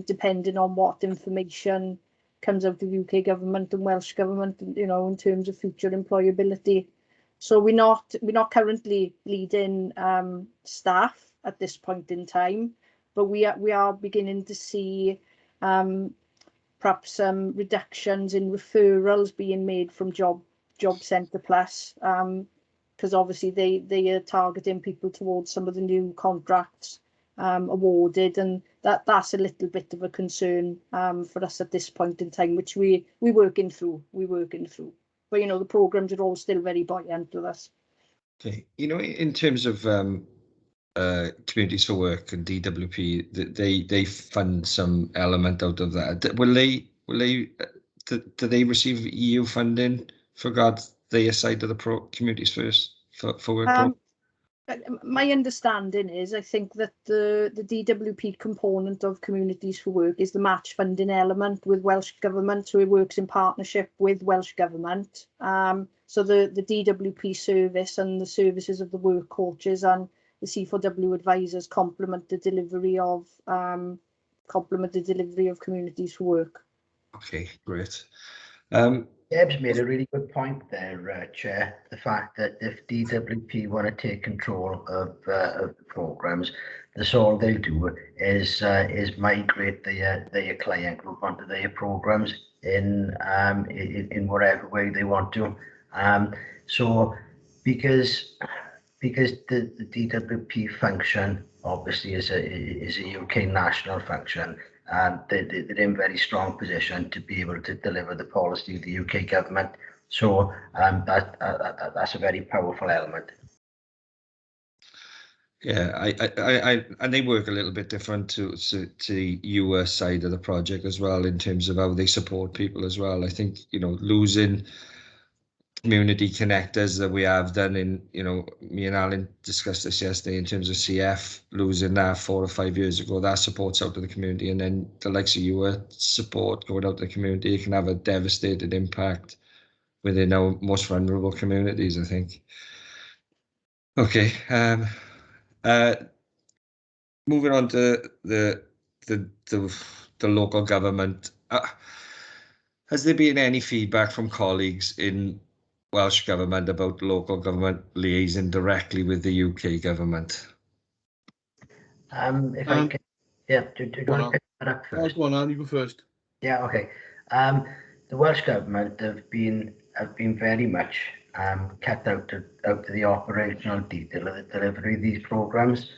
depending on what information comes out of the UK government and Welsh government, in terms of future employability. So we're not currently leading staff at this point in time, but we are beginning to see perhaps some reductions in referrals being made from Job Centre Plus, because obviously they are targeting people towards some of the new contracts awarded, and that's a little bit of a concern for us at this point in time, which we're working through. But the programs are all still very buoyant with us. Okay, in terms of Communities for Work and DWP, they fund some element out of that. Do they receive EU funding for their side of the Communities for Work program? My understanding is, I think that the DWP component of Communities for Work is the match funding element with Welsh Government, so it works in partnership with Welsh Government. So the DWP service and the services of the work coaches and the C4W advisors complement the delivery of Communities for Work. Okay, great. Deb's made a really good point there, Chair. The fact that if DWP want to take control of the programs, that's all they'll do is migrate their client group onto their programs in whatever way they want to. So because the DWP function obviously is a UK national function, and they're in very strong position to be able to deliver the policy of the UK government. So that's a very powerful element. Yeah, I and they work a little bit different to your side of the project as well, in terms of how they support people as well. I think, losing community connectors that we have done in, me and Alan discussed this yesterday in terms of CF, losing that 4 or 5 years ago, that support's out of the community, and then the likes of your support going out to the community, it can have a devastating impact within our most vulnerable communities, I think. Okay, moving on to the local government. Has there been any feedback from colleagues in Welsh Government about local government liaising directly with the UK government? If I can, yeah, do you want to pick that up first? Go on, you go first. Yeah, okay. The Welsh Government have been very much kept out to the operational detail of the delivery of these programs.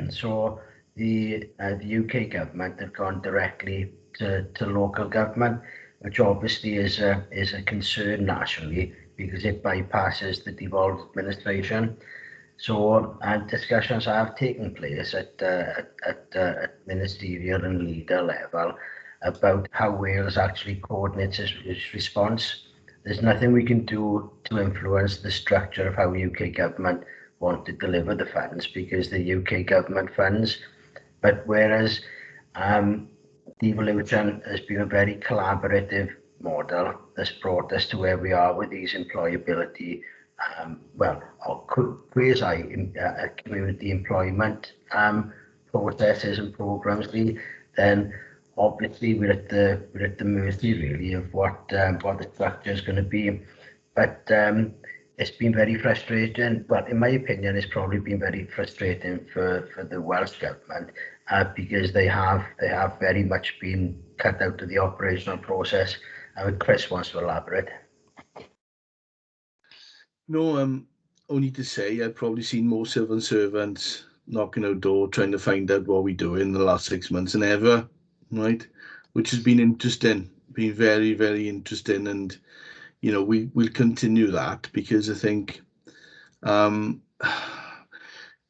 So the UK government have gone directly to local government, which obviously is a concern nationally, because it bypasses the devolved administration. So discussions have taken place at ministerial and leader level about how Wales actually coordinates its response. There's nothing we can do to influence the structure of how UK government want to deliver the funds, because the UK government funds. But whereas devolution has been a very collaborative model that's brought us to where we are with these employability, quasi-community employment processes and programs, then obviously we're at the mercy really of what the structure is going to be. But it's been very frustrating. Well, in my opinion, it's probably been very frustrating for the Welsh government because they have very much been cut out of the operational process. Chris wants to elaborate. No, only to say I've probably seen more civil servants knocking our door trying to find out what we do in the last 6 months than ever, right? Which has been interesting, been very, very interesting, and you know we'll continue that, because I think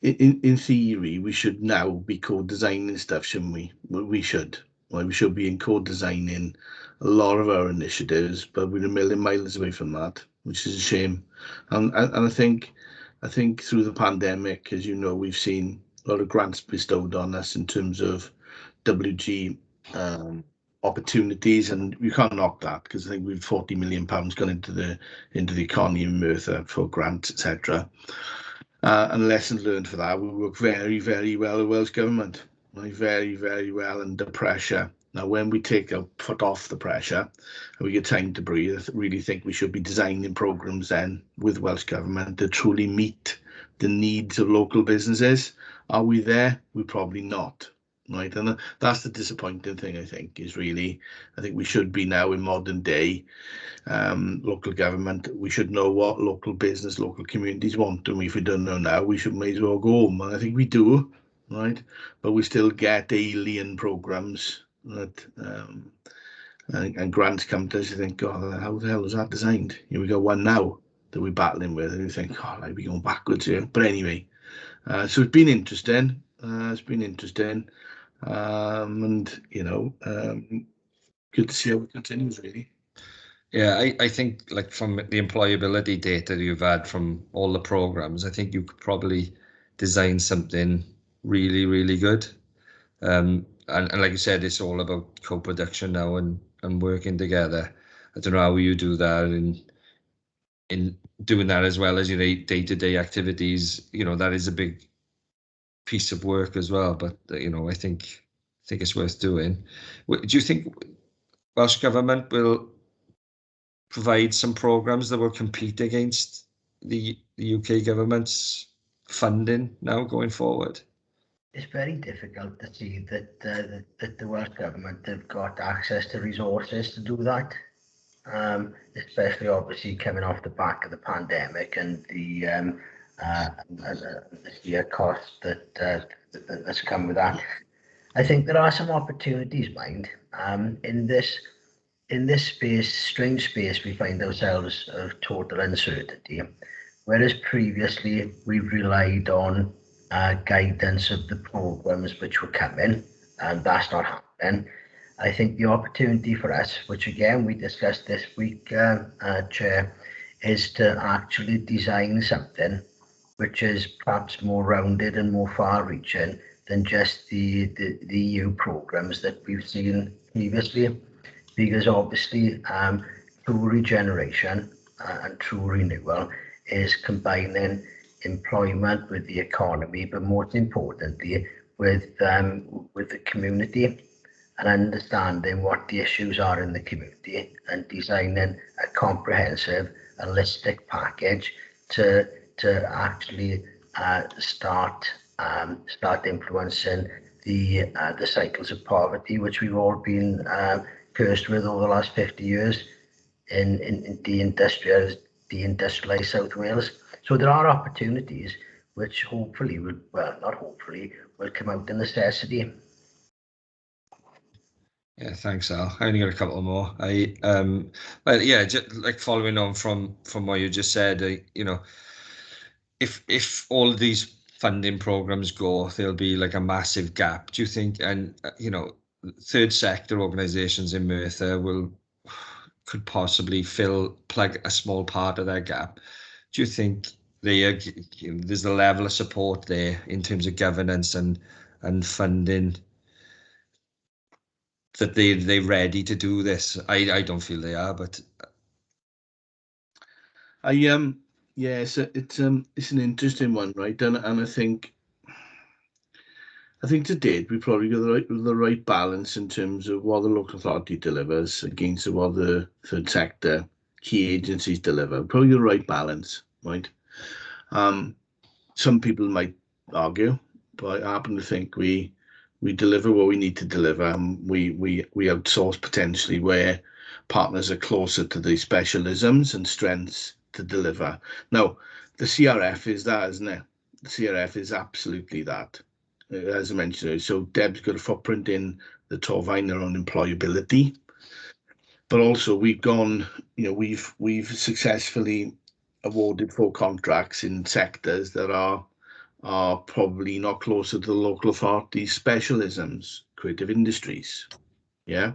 in theory we should now be co-designing stuff, shouldn't we? Well, we should. Well, we should be in co-designing a lot of our initiatives, but we're a million miles away from that, which is a shame. And I think through the pandemic, as you know, we've seen a lot of grants bestowed on us in terms of WG opportunities, and you can't knock that, because I think we've £40 million gone into the economy in Merthyr for grants, etc. And lessons learned for that, we work very, very well with Welsh Government, right? Very, very well under pressure. Now, when we take our foot off the pressure and we get time to breathe, I really think we should be designing programmes then with Welsh Government to truly meet the needs of local businesses. Are we there? We're probably not, right? And that's the disappointing thing, I think, is really, I think we should be now in modern day local government. We should know what local business, local communities want, and if we don't know now, we should may as well go home. And I think we do, right? But we still get alien programs that and grants come to us. You think, God, how the hell was that designed? You know, we got one now that we're battling with, and you think, oh, like we're going backwards here. But anyway, so it's been interesting. And you know, good to see how it continues, really. Yeah, I think, like, from the employability data you've had from all the programs, I think you could probably design something really, really good. And like you said, it's all about co-production now and working together. I don't know how you do that in doing that as well as your day-to-day activities. You know, that is a big piece of work as well. But you know, I think it's worth doing. Do you think Welsh Government will provide some programs that will compete against the UK government's funding now going forward? It's very difficult to see that the Welsh Government have got access to resources to do that, especially obviously coming off the back of the pandemic and the cost that's come with that. I think there are some opportunities, mind, in this space, strange space we find ourselves of total uncertainty, whereas previously we've relied on guidance of the programs which were coming, and that's not happening. I think the opportunity for us, which again we discussed this week, Chair, is to actually design something which is perhaps more rounded and more far-reaching than just the EU programs that we've seen previously. Because obviously true regeneration and true renewal is combining employment with the economy, but most importantly with the community, and understanding what the issues are in the community and designing a comprehensive, holistic package to actually start influencing the cycles of poverty which we've all been cursed with over the last 50 years in deindustrialized South Wales. So there are opportunities which hopefully will, well, not hopefully, will come out of necessity. Yeah, thanks, Al. I only got a couple more. But yeah, just like following on from what you just said, you know, if all of these funding programs go, there'll be like a massive gap. Do you think? And you know, third sector organisations in Merthyr could possibly plug a small part of that gap. Do you think there's a level of support there in terms of governance and funding that they're ready to do this? I don't feel they are, but yeah, it's an interesting one, right? And I think to date we probably got the right balance in terms of what the local authority delivers against what the third sector key agencies deliver. Probably the right balance, right? Some people might argue, but I happen to think we deliver what we need to deliver, and we outsource potentially where partners are closer to the specialisms and strengths to deliver. Now, the CRF is that, isn't it? The CRF is absolutely that, as I mentioned. So Deb's got a footprint in the Torfaen around employability, but also we've gone, you know, we've successfully awarded 4 contracts in sectors that are probably not closer to the local authority specialisms, creative industries, yeah,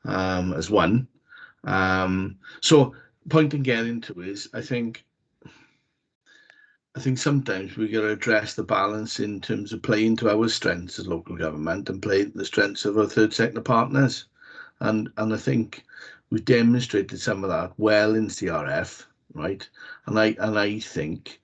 as one. So point I'm getting to is I think sometimes we got to address the balance in terms of playing to our strengths as local government and play the strengths of our third sector partners, and I think we've demonstrated some of that well in CRF, right? And I think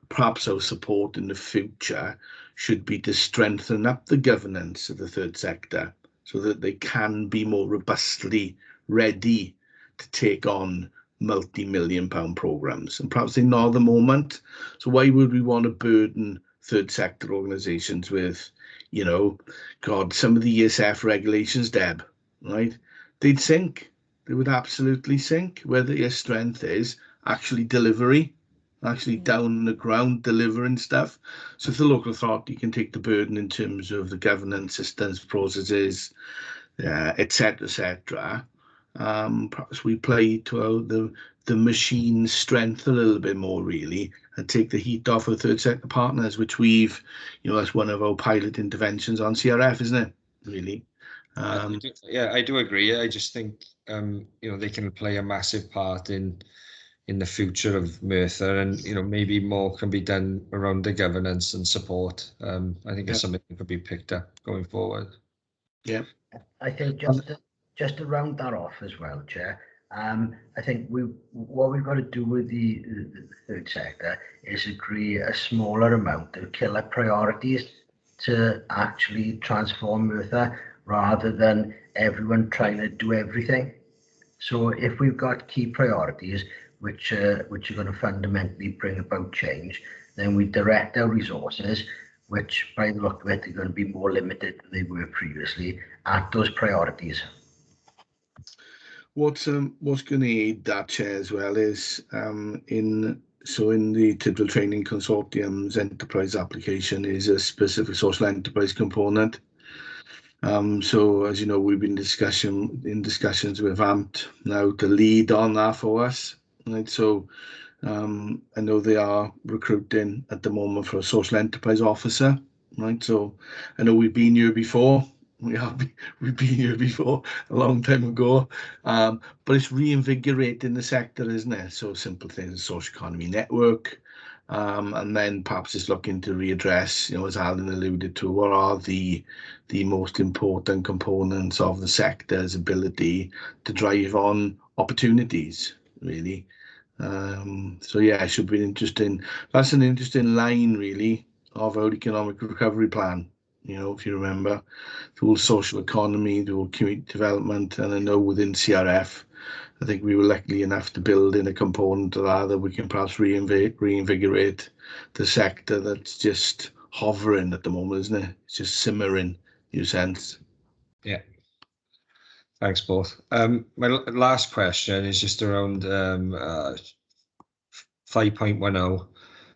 perhaps our support in the future should be to strengthen up the governance of the third sector so that they can be more robustly ready to take on multi-million pound programs, and perhaps they're not at the moment. So why would we want to burden third sector organizations with, you know, God, some of the ESF regulations, Deb, right? They'd sink. They would absolutely sink. Whether your strength is actually delivery, actually down on the ground delivering stuff. So if the local authority can take the burden in terms of the governance systems, processes, etc., perhaps we play to the machine's strength a little bit more, really, and take the heat off of third sector partners, which we've, you know, that's one of our pilot interventions on CRF, isn't it? Really. Yeah, I do agree. I just think you know, they can play a massive part in the future of Merthyr, and you know, maybe more can be done around the governance and support. I think it's something that could be picked up going forward. Yeah, I think just to round that off as well, Chair. I think what we've got to do with the third sector is agree a smaller amount of killer priorities to actually transform Merthyr, rather than everyone trying to do everything. So if we've got key priorities which are going to fundamentally bring about change, then we direct our resources, which by the look of it are going to be more limited than they were previously, at those priorities. What's going to aid that, Chair, as well is in the Tidwell Training Consortium's enterprise application is a specific social enterprise component. So as you know, we've been in discussions with AMT now to lead on that for us, right? So I know they are recruiting at the moment for a social enterprise officer, right? So I know we've been here before. We've been here before a long time ago, but it's reinvigorating the sector, isn't it? So simple things, as social economy network, and then perhaps just looking to readdress, you know, as Alan alluded to, what are the most important components of the sector's ability to drive on opportunities, really. So yeah, it should be interesting. That's an interesting line, really, of our economic recovery plan. You know, if you remember, the whole social economy, the whole community development, and I know within CRF, I think we were lucky enough to build in a component of that we can perhaps reinvigorate the sector that's just hovering at the moment, isn't it? It's just simmering, in a sense. Yeah. Thanks, both. My last question is just around 5.10.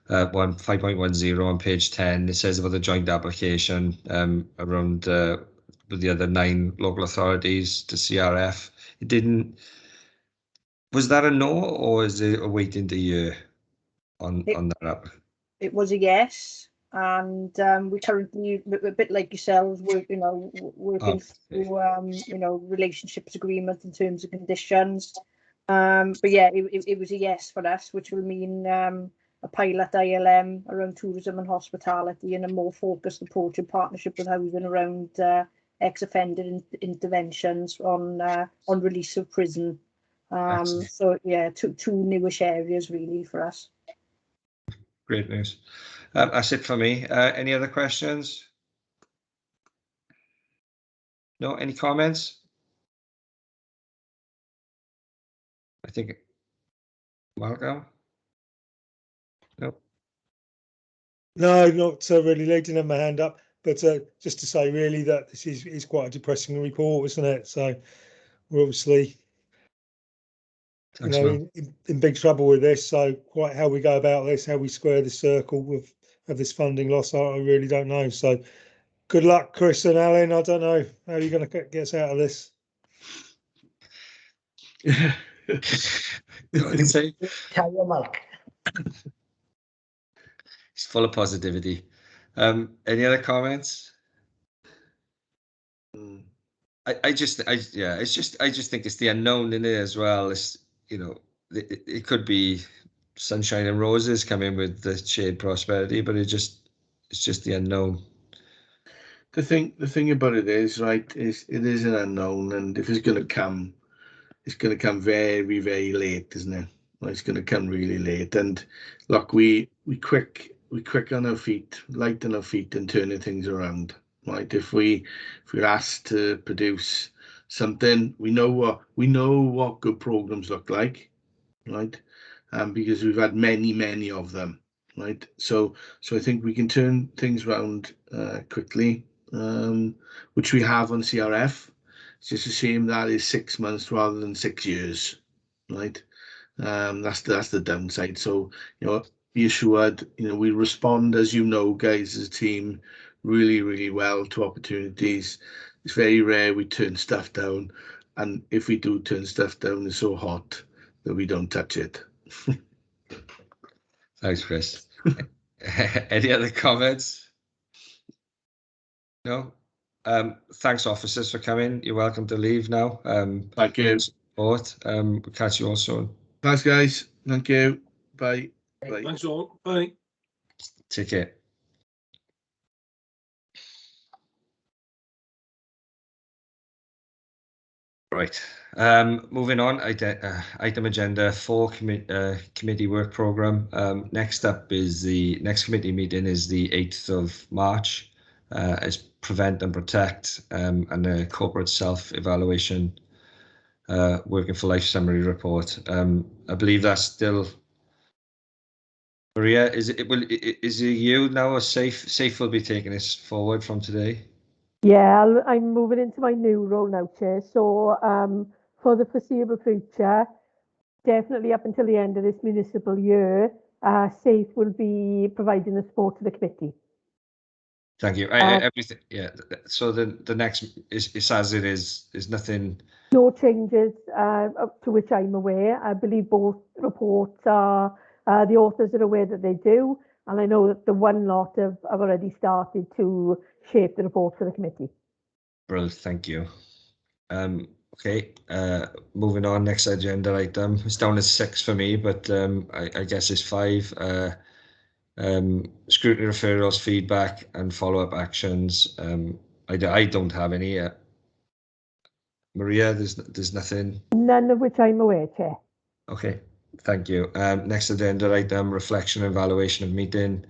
5.10 on page 10, it says about the joint application around with the other 9 local authorities to CRF. It didn't. Was that a no, or is it a waiting to year on that up? It was a yes, and we currently, a bit like yourselves, working through relationships agreement in terms of conditions. But yeah, it was a yes for us, which will mean a pilot ILM around tourism and hospitality, and a more focused approach in partnership with housing around ex-offender interventions on release of prison. So yeah, two newish areas really for us. Great news. That's it for me. Any other questions? No, any comments? I think, Malcolm? No. No, not really leading my hand up, but just to say really that this is quite a depressing report, isn't it? So we're obviously in big trouble with this. So quite how we go about this, how we square the circle of this funding loss, I really don't know. So good luck, Chris and Alan. I don't know how you're going to get us out of this. Say? Tell your milk. It's full of positivity. Any other comments? I just think it's the unknown in it as well. It's, you know, it could be sunshine and roses coming with the shared prosperity, but it's just the unknown. The thing about it is, right, it is an unknown, and if it's going to come, it's going to come very, very late, isn't it? Well, it's going to come really late. And look, we quick on our feet, light on our feet, and turning things around. Right? If we're asked to produce something, we know what good programs look like, right? Because we've had many of them, right? So I think we can turn things around quickly, which we have on CRF. It's just a shame that is 6 months rather than 6 years, right? That's the downside. So, you know, be assured, you know, we respond, as you know, guys, as a team, really well to opportunities. It's very rare we turn stuff down, and if we do turn stuff down, it's so hot that we don't touch it. Thanks, Chris. Any other comments? No. Thanks, officers, for coming. You're welcome to leave now. Thank you. Support. We'll catch you all soon. Thanks, guys. Thank you. Bye. Bye. Thanks all. Bye. Take care. Right. Moving on. Item agenda 4, committee work program. Next up is the next committee meeting is the 8th of March. Is prevent and protect and a corporate self-evaluation working for life summary report. I believe that's still Maria. Is it you now, or Safe will be taking this forward from today? Yeah, I'm moving into my new role now, Chair. So for the foreseeable future, definitely up until the end of this municipal year, Safe will be providing the support to the committee. Thank you. Everything, yeah. So the next is as it is. There's nothing. No changes up to which I'm aware. I believe both reports are, the authors are aware that they do, and I know that the one lot have already started to shape the report for the committee. Brilliant, thank you. Okay, moving on, next agenda item. It's down as 6 for me, but I guess it's 5. Scrutiny referrals, feedback, and follow-up actions. I don't have any. Maria, there's nothing. None of which I'm aware, Chair. Okay, thank you. Next agenda item: reflection and evaluation of meeting.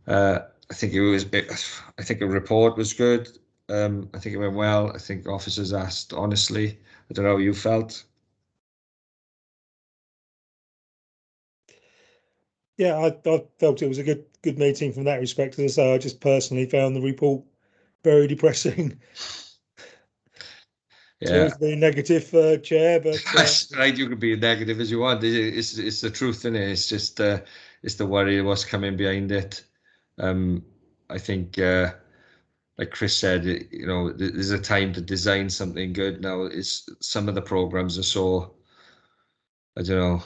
I think a report was good. I think it went well. I think officers asked honestly. I don't know how you felt. Yeah, I felt it was a good meeting from that respect. As I say, I just personally found the report very depressing. Yeah, it's very negative, Chair. But right, you can be negative as you want. It's the truth, isn't it? It's just it's the worry of what's coming behind it. I think like Chris said, you know, there's a time to design something good. Now, some of the programs are so, I don't know,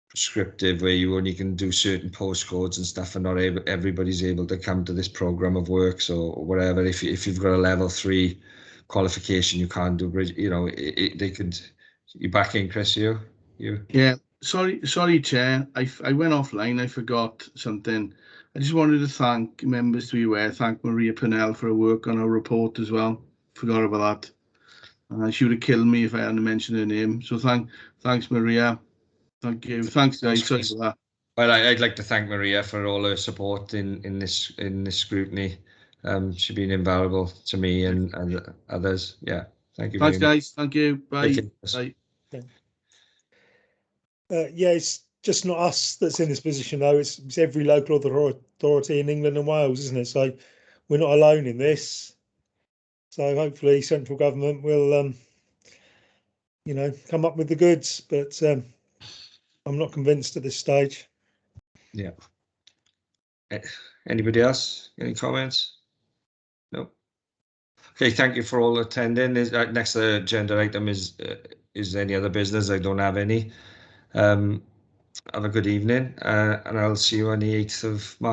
prescriptive, where you only can do certain postcodes and stuff, and not everybody's able to come to this program of works or whatever. If you've got a level 3 qualification, you can't do bridge. You know, they could. You back in, Chris? You? Yeah. Sorry, Chair. I went offline. I forgot something. I just wanted to thank members to be aware. Thank Maria Pennell for her work on our report as well. Forgot about that. She would have killed me if I hadn't mentioned her name. So thanks, Maria. Thank you. Thanks, guys. Sorry for that. Well, I'd like to thank Maria for all her support in this scrutiny. She's been invaluable to me and others. Yeah, thank you. Thanks, very guys. Thank you. Bye. Bye. Yeah, it's just not us that's in this position, though. It's every local authority in England and Wales, isn't it? So we're not alone in this. So hopefully central government will, you know, come up with the goods. But I'm not convinced at this stage. Yeah. Anybody else? Any comments? No. Okay, thank you for all attending. Next agenda item is any other business? I don't have any. Have a good evening, and I'll see you on the 8th of March.